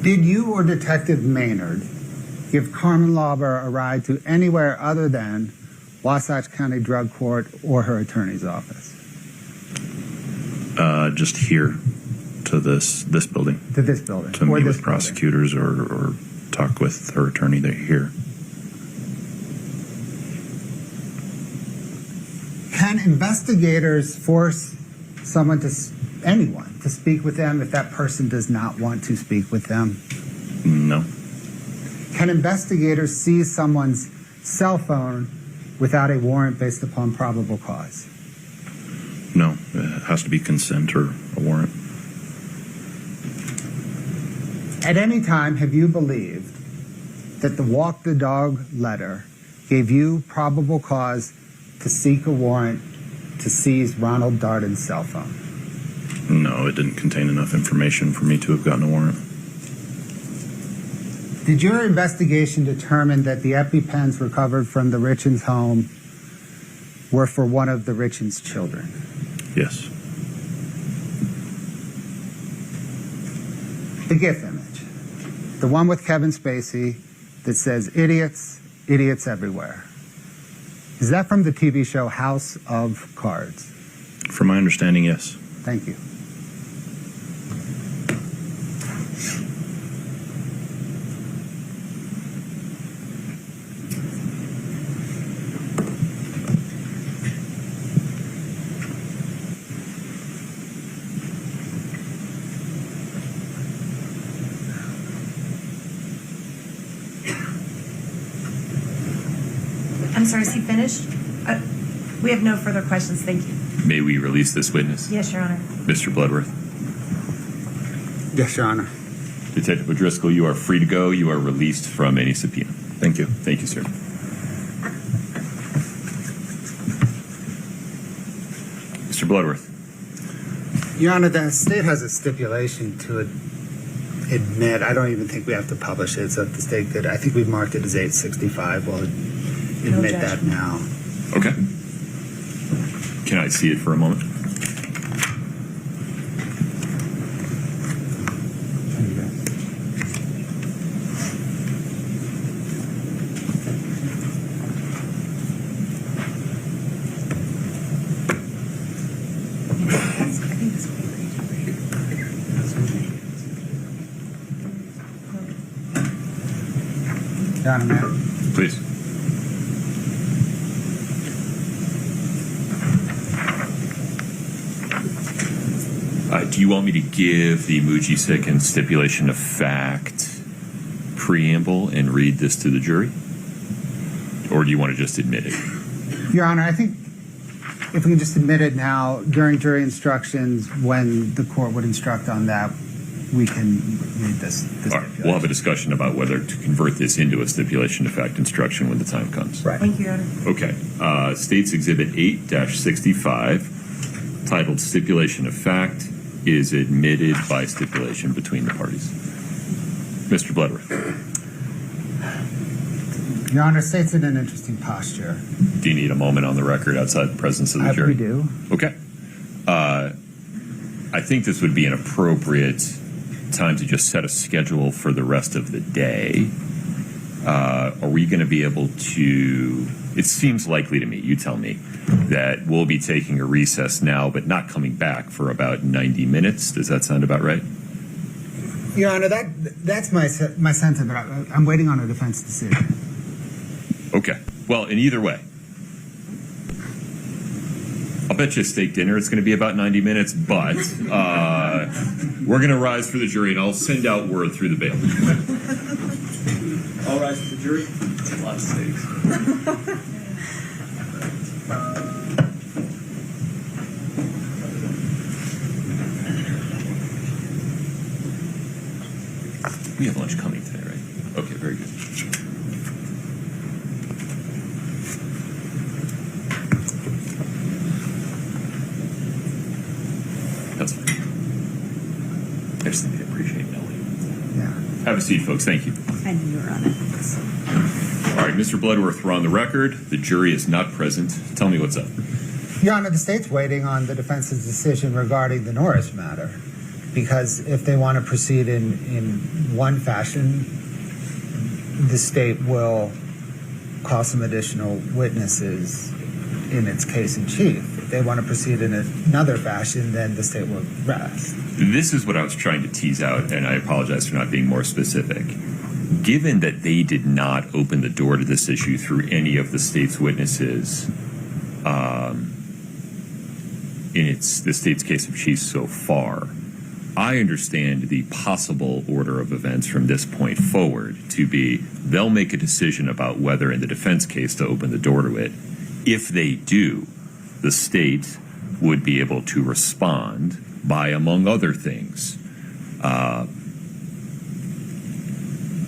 Did you or Detective Maynard give Carmen Lauber a ride to anywhere other than Wasatch County Drug Court or her attorney's office? just here to this building. To this building? To meet with prosecutors or talk with her attorney. They're here. investigators force anyone to speak with them if that person does not want to speak with them? No. Can investigators seize someone's cell phone without a warrant based upon probable cause? No. It has to be consent or a warrant. At any time, have you believed that the walk the dog letter gave you probable cause to seek a warrant to seize Ronald Darden's cell phone? No, it didn't contain enough information for me to have gotten a warrant. Did your investigation determine that the EpiPens recovered from the Richins home were for one of the Richins children? Yes. The GIF image, the one with Kevin Spacey that says idiots, idiots everywhere. Is that from the TV show House of Cards? From my understanding, yes. Thank you. I'm sorry, is he finished? We have no further questions, thank you. May we release this witness? Yes, Your Honor. Mr. Bloodworth. Yes, Your Honor. Detective O'Driscoll, you are free to go. You are released from any subpoena. Thank you. Thank you, sir. Mr. Bloodworth. Your Honor, the state has a stipulation to admit. I don't even think we have to publish it. So if the state could, I think we've marked it as 865. We'll admit that now. Okay. Can I see it for a moment? Your Honor, ma'am. Please. Do you want me to give the Mujisek stipulation of fact preamble and read this to the jury? Or do you want to just admit it? Your Honor, I think if we can just admit it now, during jury instructions, when the court would instruct on that, we can read this. All right. We'll have a discussion about whether to convert this into a stipulation of fact instruction when the time comes. Right. Thank you, Your Honor. Okay. State's Exhibit 8-65, titled Stipulation of Fact, is admitted by stipulation between the parties. Mr. Bloodworth. Your Honor, state's in an interesting posture. Do you need a moment on the record outside the presence of the jury? We do. Okay. I think this would be an appropriate time to just set a schedule for the rest of the day. Are we going to be able to, it seems likely to me, you tell me, that we'll be taking a recess now but not coming back for about 90 minutes. Does that sound about right? Your Honor, that's my sense of it. I'm waiting on a defense decision. Okay. Well, in either way, I'll bet you a steak dinner it's going to be about 90 minutes, but we're going to rise for the jury, and I'll send out word through the bail. All rise for the jury. That's a lot of steaks. We have lunch coming today, right? Okay, very good. That's fine. I just think they appreciate Nellie. Yeah. Have a seat, folks. Thank you. I knew you were on it. All right, Mr. Bloodworth, we're on the record. The jury is not present. Tell me what's up. Your Honor, the state's waiting on the defense's decision regarding the Norris matter, because if they want to proceed in one fashion, the state will call some additional witnesses in its case in chief. If they want to proceed in another fashion, then the state will rest. This is what I was trying to tease out, and I apologize for not being more specific. Given that they did not open the door to this issue through any of the state's witnesses, in the state's case of chief so far. I understand the possible order of events from this point forward to be they'll make a decision about whether in the defense case to open the door to it. If they do, the state would be able to respond by, among other things,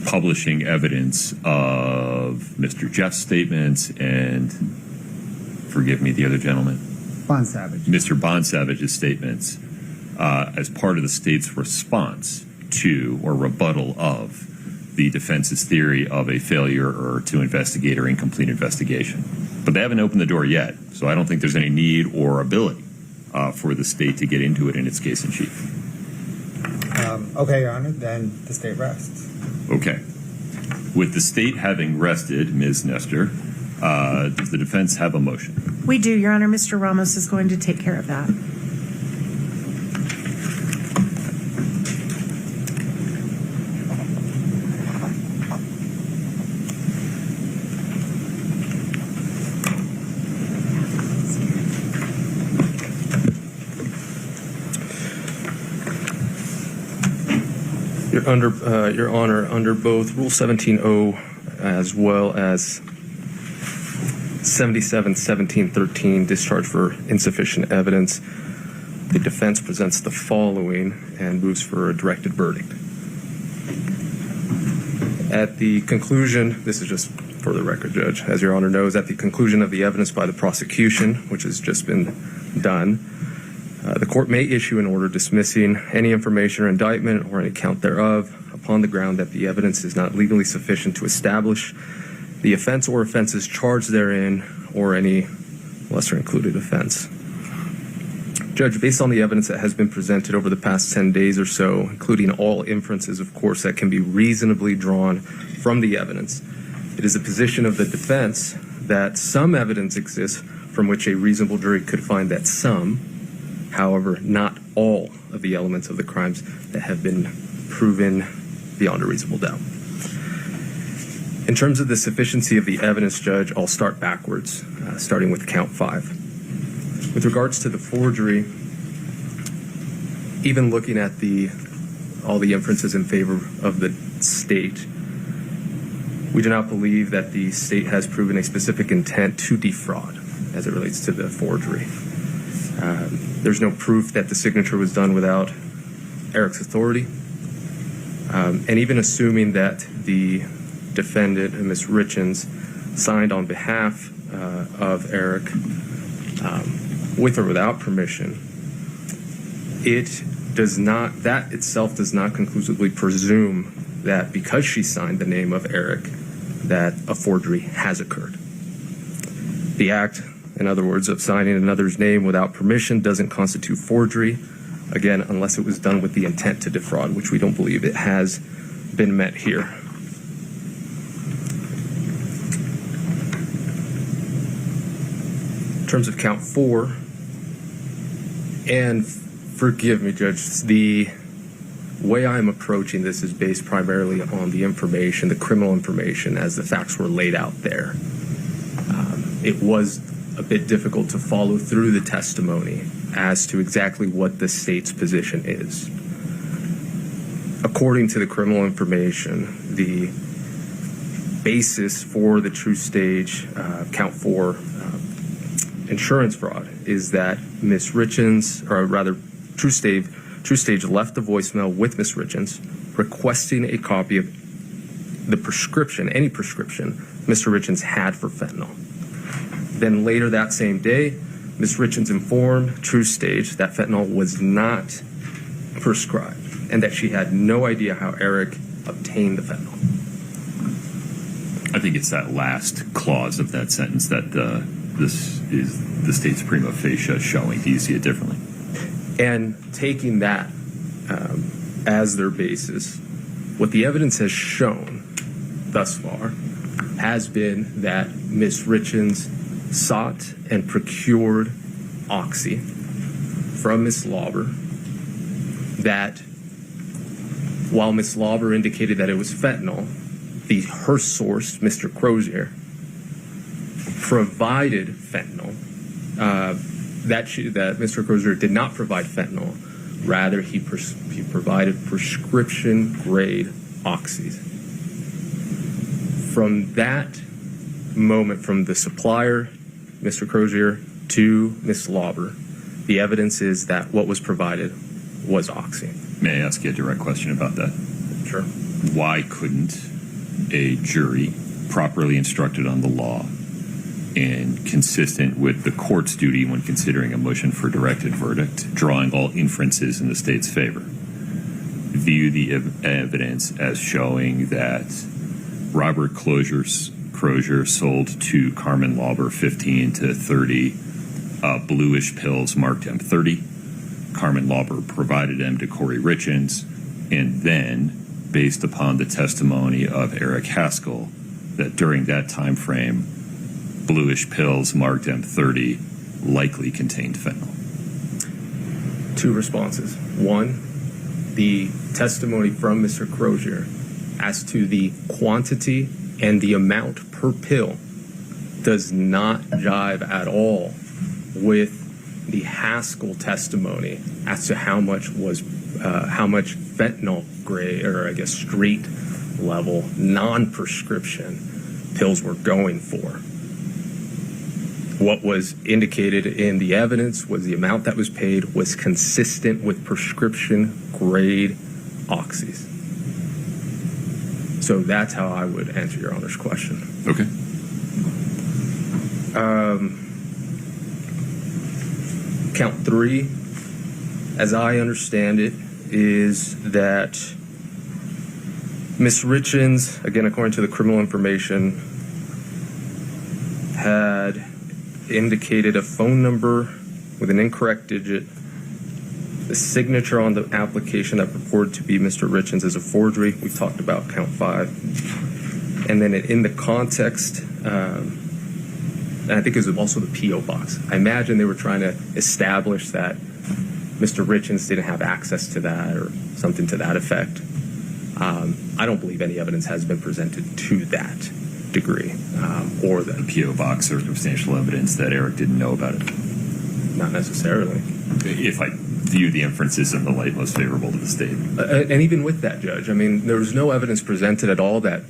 publishing evidence of Mr. Jeff's statements and, forgive me, the other gentleman, Bond Savage. Mr. Bondsavage's statements as part of the state's response to or rebuttal of the defense's theory of a failure or to investigate or incomplete investigation. But they haven't opened the door yet, so I don't think there's any need or ability for the state to get into it in its case in chief. Okay, Your Honor, then the state rests. Okay. With the state having rested, Ms. Nestor, does the defense have a motion? We do, Your Honor. Mr. Ramos is going to take care of that. Your Honor, under both Rule 17-0 as well as 77-17-13, discharge for insufficient evidence, the defense presents the following and moves for a directed verdict. At the conclusion, this is just for the record, Judge, as Your Honor knows, at the conclusion of the evidence by the prosecution, which has just been done, the court may issue an order dismissing any information or indictment or any count thereof upon the ground that the evidence is not legally sufficient to establish the offense or offenses charged therein or any lesser included offense. Judge, based on the evidence that has been presented over the past 10 days or so, including all inferences, of course, that can be reasonably drawn from the evidence, it is the position of the defense that some evidence exists from which a reasonable jury could find that some, however, not all of the elements of the crimes that have been proven beyond a reasonable doubt. In terms of the sufficiency of the evidence, Judge, I'll start backwards, starting with count 5. With regards to the forgery, even looking at all the inferences in favor of the state, we do not believe that the state has proven a specific intent to defraud as it relates to the forgery. There's no proof that the signature was done without Eric's authority. And even assuming that the defendant, Ms. Richins, signed on behalf of Eric with or without permission, that itself does not conclusively presume that because she signed the name of Eric, that a forgery has occurred. The act, in other words, of signing another's name without permission doesn't constitute forgery, again, unless it was done with the intent to defraud, which we don't believe it has been met here. In terms of count 4, and forgive me, Judge, the way I'm approaching this is based primarily on the information, the criminal information, as the facts were laid out there. It was a bit difficult to follow through the testimony as to exactly what the state's position is. According to the criminal information, the basis for the true stage count 4 insurance fraud is that Ms. Richins, or rather True Stage left the voicemail with Ms. Richins requesting a copy of the prescription, any prescription Mr. Richins had for fentanyl. Then later that same day, Ms. Richins informed True Stage that fentanyl was not prescribed and that she had no idea how Eric obtained the fentanyl. I think it's that last clause of that sentence that this is the state's prima facie showing. Do you see it differently? And taking that as their basis, what the evidence has shown thus far has been that Ms. Richins sought and procured oxy from Ms. Lauber, that while Ms. Lauber indicated that it was fentanyl, her source, Mr. Crozier, provided fentanyl that Mr. Crozier did not provide fentanyl. Rather, he provided prescription-grade oxys. From that moment, from the supplier, Mr. Crozier, to Ms. Lauber, the evidence is that what was provided was oxy. May I ask you a direct question about that? Sure. Why couldn't a jury, properly instructed on the law and consistent with the court's duty when considering a motion for directed verdict, drawing all inferences in the state's favor, view the evidence as showing that Robert Crozier sold to Carmen Lauber 15 to 30 bluish pills marked M30. Carmen Lauber provided them to Kouri Richins, and then, based upon the testimony of Eric Haskell, that during that time frame, bluish pills marked M30 likely contained fentanyl. Two responses. One, the testimony from Mr. Crozier as to the quantity and the amount per pill does not jive at all with the Haskell testimony as to how much fentanyl grade, or I guess street level, non-prescription pills were going for. What was indicated in the evidence was the amount that was paid was consistent with prescription grade oxys. So that's how I would answer Your Honor's question. Okay. Count 3, as I understand it, is that Ms. Richins, again according to the criminal information, had indicated a phone number with an incorrect digit. The signature on the application that purported to be Mr. Richins is a forgery. We talked about count 5. And then in the context, and I think it was also the P.O. box. I imagine they were trying to establish that Mr. Richins didn't have access to that or something to that effect. I don't believe any evidence has been presented to that degree or The that. P.O. box circumstantial evidence that Eric didn't know about it. Not necessarily. If I view the inferences in the light most favorable to the state. And even with that, Judge, I mean, there was no evidence presented at all that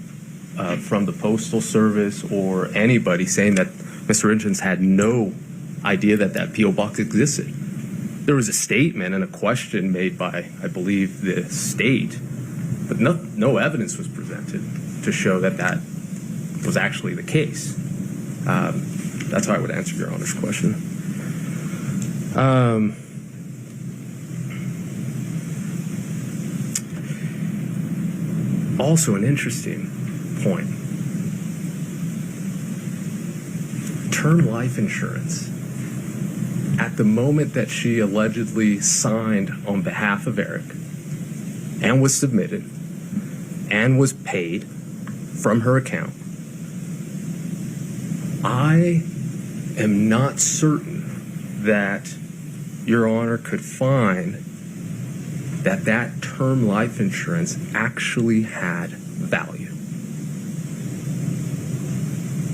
from the Postal Service or anybody saying that Mr. Richins had no idea that that P.O. box existed. There was a statement and a question made by, I believe, the state, but no evidence was presented to show that that was actually the case. That's how I would answer Your Honor's question. Also, an interesting point. Term life insurance. At the moment that she allegedly signed on behalf of Eric and was submitted and was paid from her account, I am not certain that Your Honor could find that that term life insurance actually had value.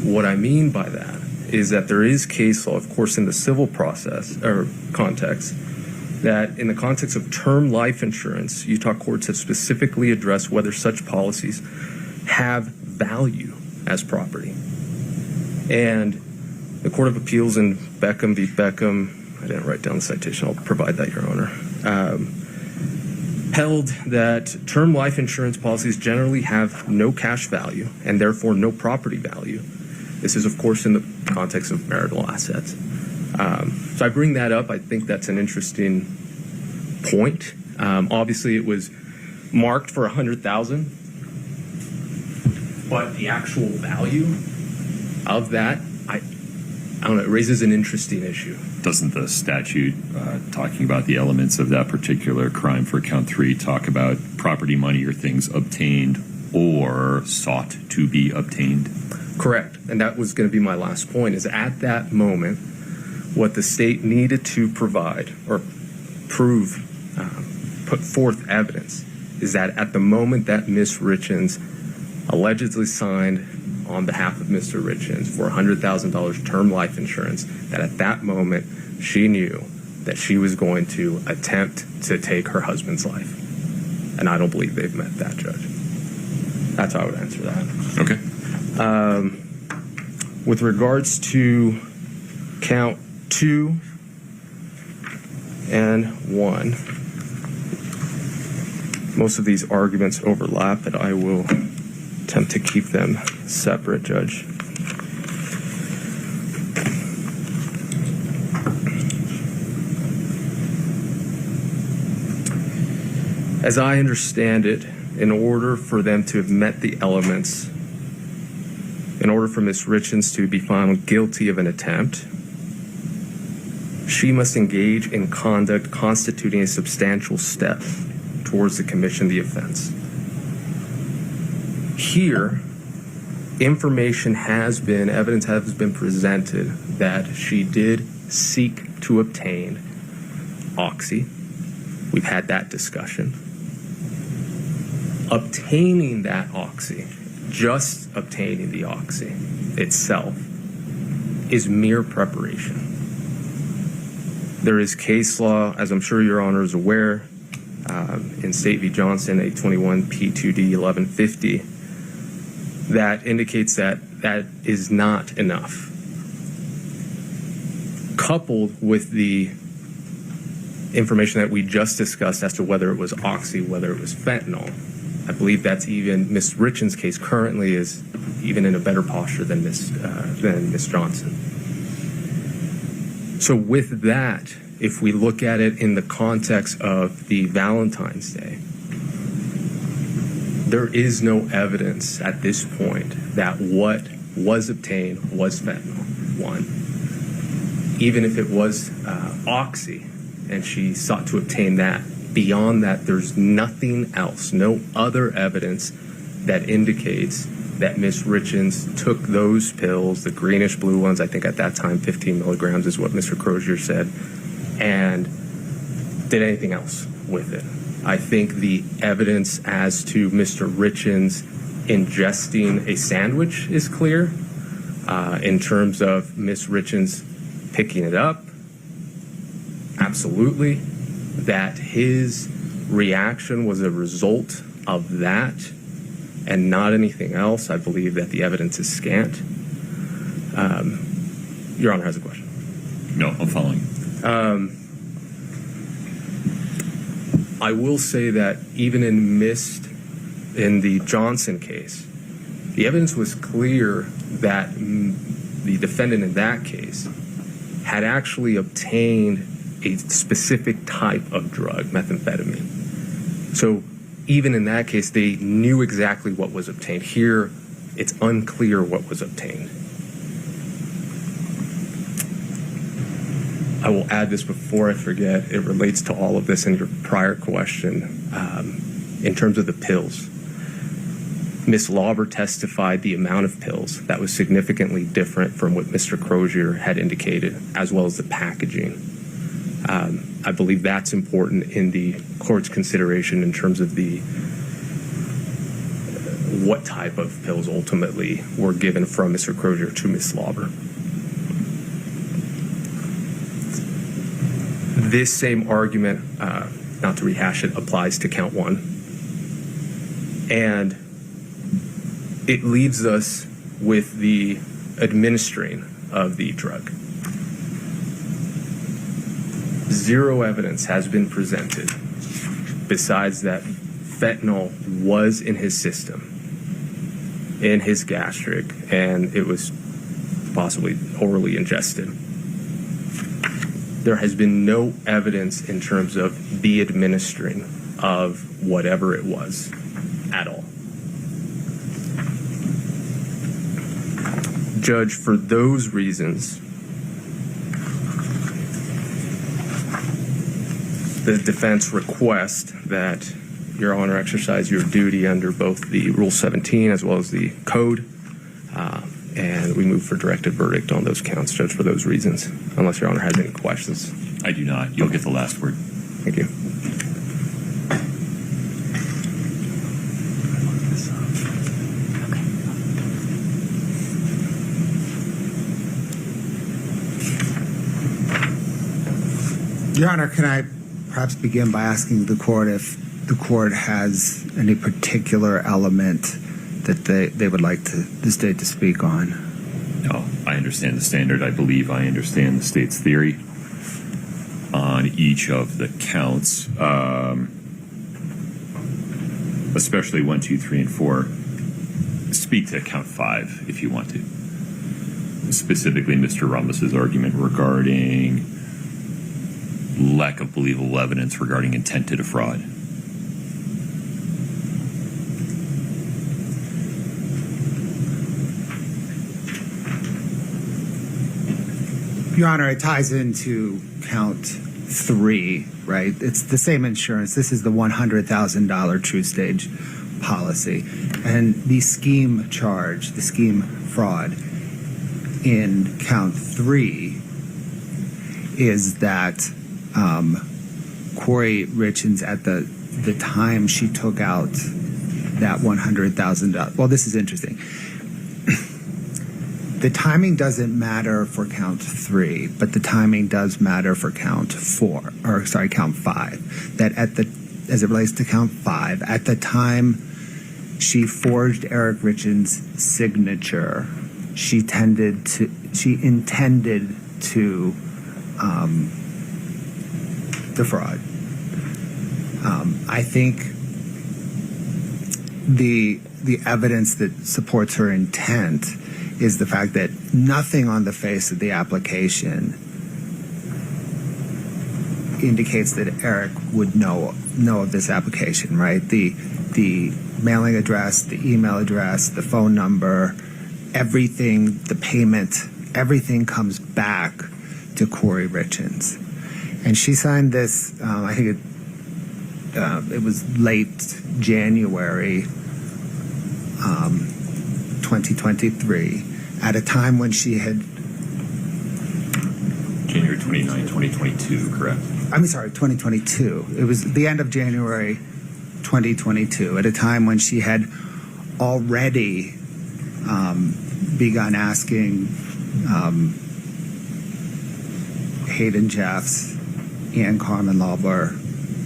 What I mean by that is that there is case law, of course, in the civil process or context, that in the context of term life insurance, Utah courts have specifically addressed whether such policies have value as property. And the Court of Appeals in Beckham v. Beckham, I didn't write down the citation, I'll provide that, Your Honor, held that term life insurance policies generally have no cash value and therefore no property value. This is, of course, in the context of marital assets. So I bring that up. I think that's an interesting point. Obviously, it was marked for $100,000, but the actual value of that, I don't know, it raises an interesting issue. Doesn't the statute talking about the elements of that particular crime for count 3 talk about property, money, or things obtained or sought to be obtained? Correct. And that was going to be my last point, is at that moment, what the state needed to provide or prove, put forth evidence, is that at the moment that Ms. Richins allegedly signed on behalf of Mr. Richins for $100,000 term life insurance, that at that moment she knew that she was going to attempt to take her husband's life. And I don't believe they've met that, Judge. That's how I would answer that. Okay. With regards to count 2 and 1, most of these arguments overlap, but I will attempt to keep them separate, Judge. As I understand it, in order for them to have met the elements, in order for Ms. Richins to be found guilty of an attempt, she must engage in conduct constituting a substantial step towards the commission of the offense. Here, evidence has been presented that she did seek to obtain oxy. We've had that discussion. Obtaining that oxy, just obtaining the oxy itself, is mere preparation. There is case law, as I'm sure Your Honor is aware, in State v. Johnson, 821 P2D 1150, that indicates that that is not enough. Coupled with the information that we just discussed as to whether it was oxy, whether it was fentanyl, I believe that's even Ms. Richins' case currently is even in a better posture than Ms. Johnson. So with that, if we look at it in the context of the Valentine's Day, there is no evidence at this point that what was obtained was fentanyl, one. Even if it was oxy and she sought to obtain that, beyond that, there's nothing else, no other evidence that indicates that Ms. Richins took those pills, the greenish blue ones, I think at that time 15 milligrams is what Mr. Crozier said, and did anything else with it. I think the evidence as to Mr. Richins ingesting a sandwich is clear. In terms of Ms. Richins picking it up, absolutely. That his reaction was a result of that and not anything else, I believe that the evidence is scant. Your Honor has a question. No, I'm following. I will say that even in the Johnson case, the evidence was clear that the defendant in that case had actually obtained a specific type of drug, methamphetamine. So even in that case, they knew exactly what was obtained. Here, it's unclear what was obtained. I will add this before I forget. It relates to all of this in your prior question. In terms of the pills, Ms. Lauber testified the amount of pills that was significantly different from what Mr. Crozier had indicated, as well as the packaging. I believe that's important in the court's consideration in terms of what type of pills ultimately were given from Mr. Crozier to Ms. Lauber. This same argument, not to rehash it, applies to count 1. And it leaves us with the administering of the drug. Zero evidence has been presented besides that fentanyl was in his system, in his gastric, and it was possibly orally ingested. There has been no evidence in terms of the administering of whatever it was at all. Judge, for those reasons, the defense requests that Your Honor exercise your duty under both the Rule 17 as well as the Code, and we move for directed verdict on those counts, Judge, for those reasons, unless Your Honor has any questions. I do not. You'll get the last word. Thank you. Your Honor, can I perhaps begin by asking the court if the court has any particular element that they would like the state to speak on? No, I understand the standard. I believe I understand the state's theory on each of the counts, especially 1, 2, 3, and 4. Speak to count 5 if you want to. Specifically, Mr. Ramos's argument regarding lack of believable evidence regarding intent to defraud. Your Honor, it ties into count 3, right? It's the same insurance. This is the $100,000 true stage policy. And the scheme charge, the scheme fraud in count 3 is that Kouri Richins, at the time she took out that $100,000. Well, this is interesting. The timing doesn't matter for count 3, but the timing does matter for count 5. That as it relates to count 5, at the time she forged Eric Richins' signature, she intended to defraud. I think the evidence that supports her intent is the fact that nothing on the face of the application indicates that Eric would know of this application, right? The mailing address, the email address, the phone number, everything, the payment, everything comes back to Kouri Richins. And she signed this, I think it was late January 2023, at a time when she had... January 29, 2022, correct? I'm sorry, 2022. It was the end of January 2022, at a time when she had already begun asking Hayden Jeffs and Carmen Lawler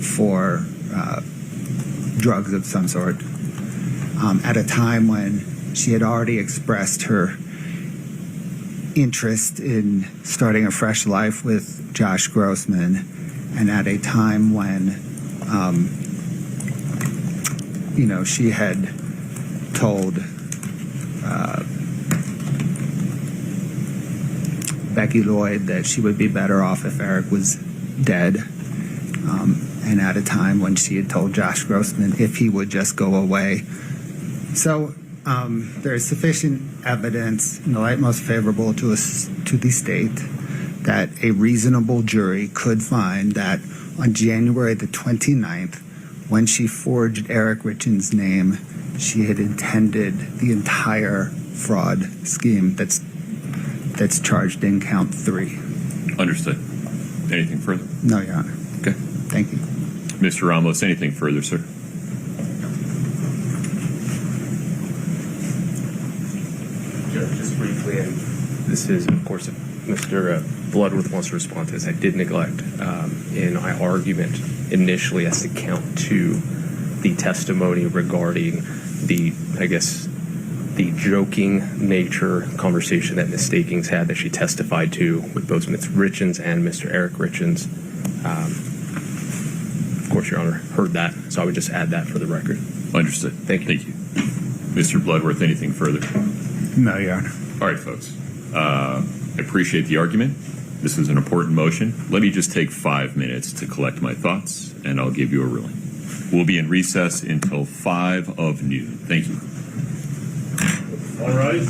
for drugs of some sort, at a time when she had already expressed her interest in starting a fresh life with Josh Grossman, and at a time when she had told Becky Lloyd that she would be better off if Eric was dead, and at a time when she had told Josh Grossman if he would just go away. So there is sufficient evidence in the light most favorable to the state that a reasonable jury could find that on January the 29th, when she forged Eric Richins' name, she had intended the entire fraud scheme that's charged in count 3. Understood. Anything further? No, Your Honor. Okay. Thank you. Mr. Ramos, anything further, sir? Just briefly, and this is, of course, if Mr. Bloodworth wants to respond to this, I did neglect in my argument initially as to count 2 the testimony regarding the joking nature conversation that Ms. Stakings had that she testified to with both Ms. Richins and Mr. Eric Richins. Of course, Your Honor heard that, so I would just add that for the record. Understood. Thank you. Thank you. Mr. Bloodworth, anything further? No, Your Honor. All right, folks. I appreciate the argument. This is an important motion. Let me just take 5 minutes to collect my thoughts, and I'll give you a ruling. We'll be in recess until 5 of noon. Thank you. All right.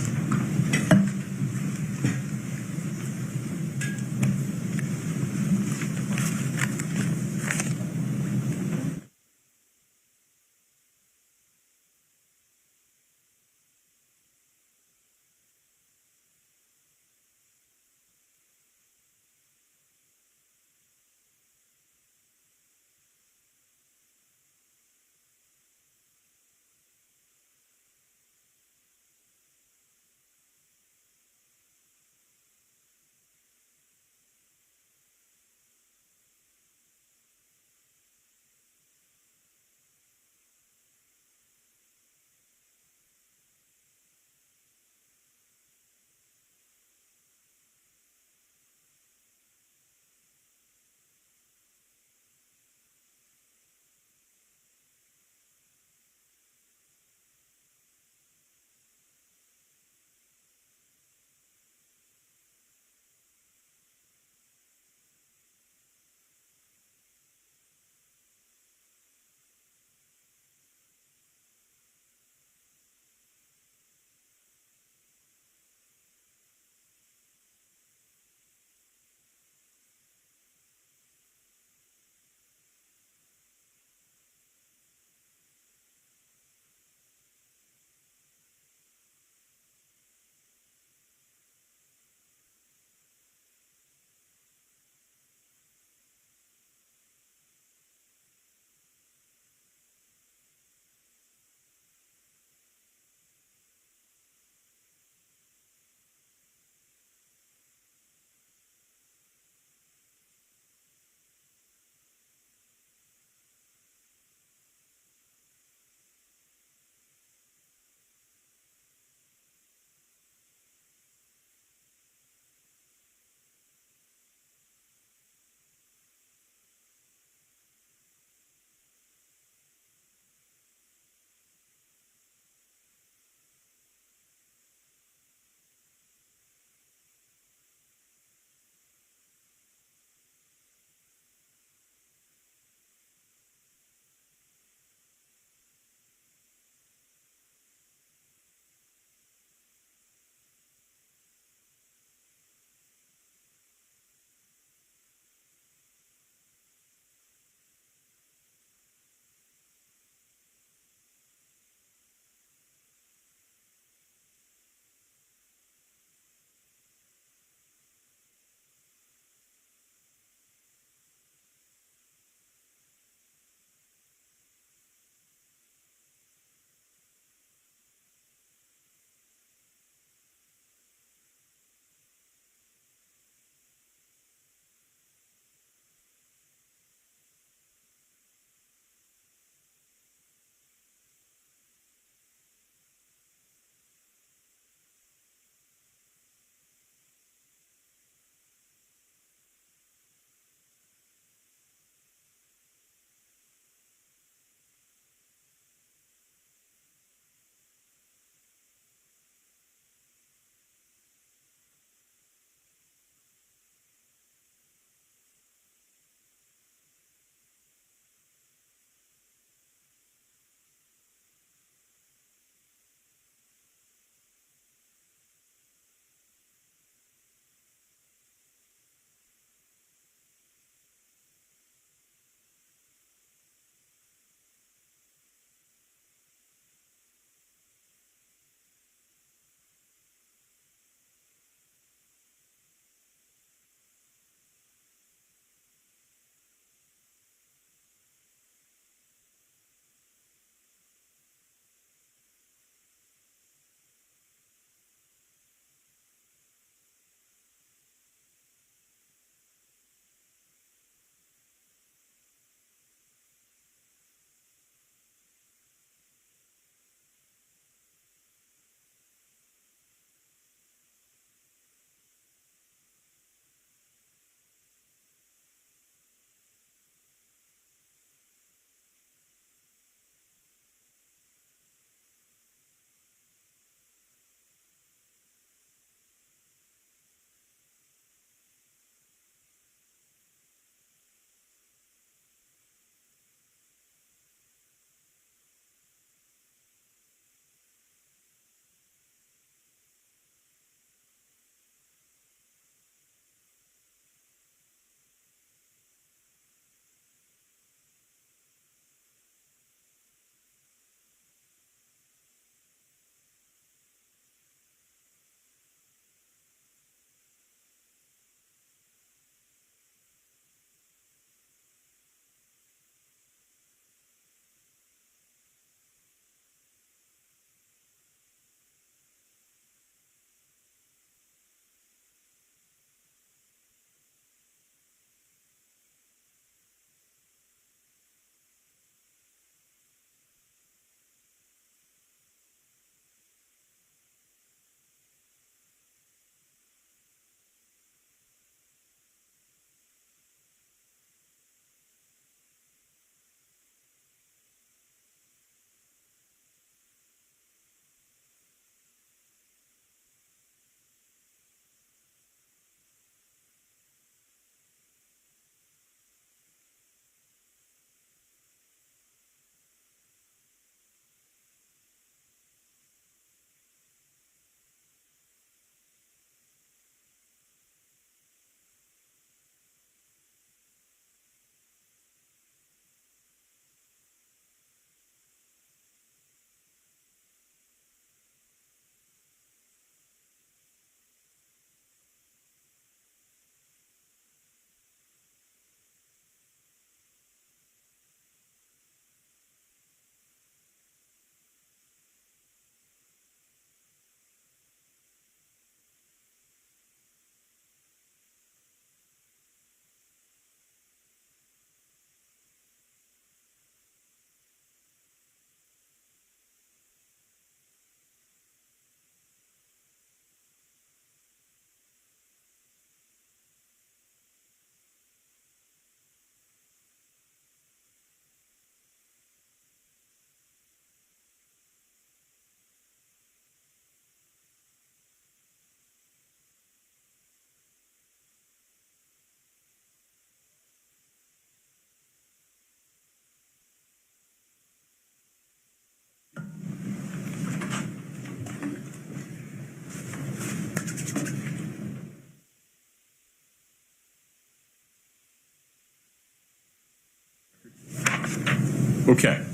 Okay,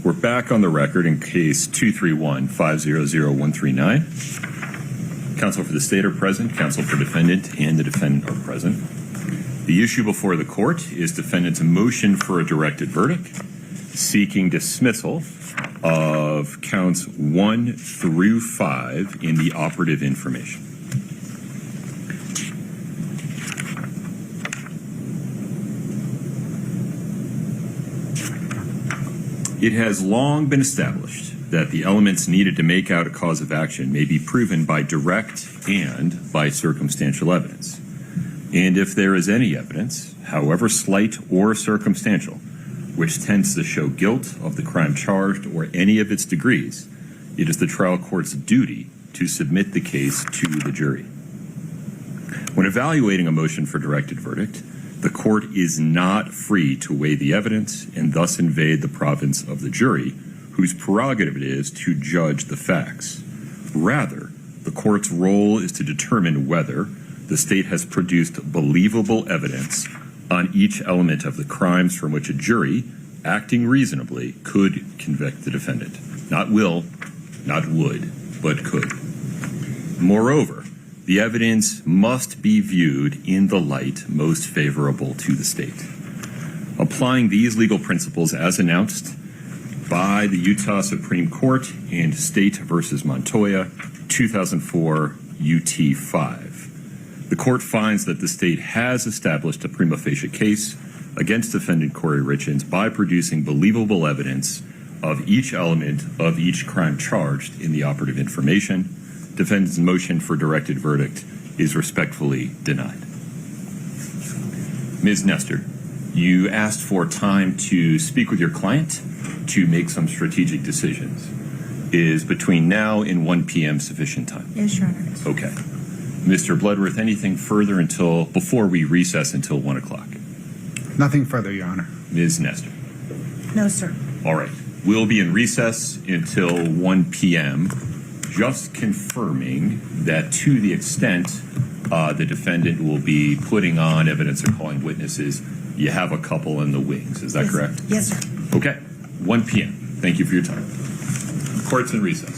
we're back on the record in case 231-500-139. Counsel for the state are present, counsel for defendant and the defendant are present. The issue before the court is defendant's motion for a directed verdict, seeking dismissal of counts 1 through 5 in the operative information. It has long been established that the elements needed to make out a cause of action may be proven by direct and by circumstantial evidence. And if there is any evidence, however slight or circumstantial, which tends to show guilt of the crime charged or any of its degrees, it is the trial court's duty to submit the case to the jury. When evaluating a motion for directed verdict, the court is not free to weigh the evidence and thus invade the province of the jury, whose prerogative it is to judge the facts. Rather, the court's role is to determine whether the state has produced believable evidence on each element of the crimes from which a jury, acting reasonably, could convict the defendant. Not will, not would, but could. Moreover, the evidence must be viewed in the light most favorable to the state. Applying these legal principles as announced by the Utah Supreme Court in State versus Montoya, 2004 UT 5. The court finds that the state has established a prima facie case against defendant Kouri Richins by producing believable evidence of each element of each crime charged in the operative information. Defendant's motion for directed verdict is respectfully denied. Ms. Nestor, you asked for time to speak with your client to make some strategic decisions. Is between now and 1 p.m. sufficient time? Yes, Your Honor. Okay. Mr. Bloodworth, anything further before we recess until 1 o'clock? Nothing further, Your Honor. Ms. Nestor? No, sir. All right. We'll be in recess until 1 p.m., just confirming that to the extent the defendant will be putting on evidence or calling witnesses, you have a couple in the wings. Is that Yes. correct? Yes, sir. Okay. 1 p.m. Thank you for your time. Court's in recess.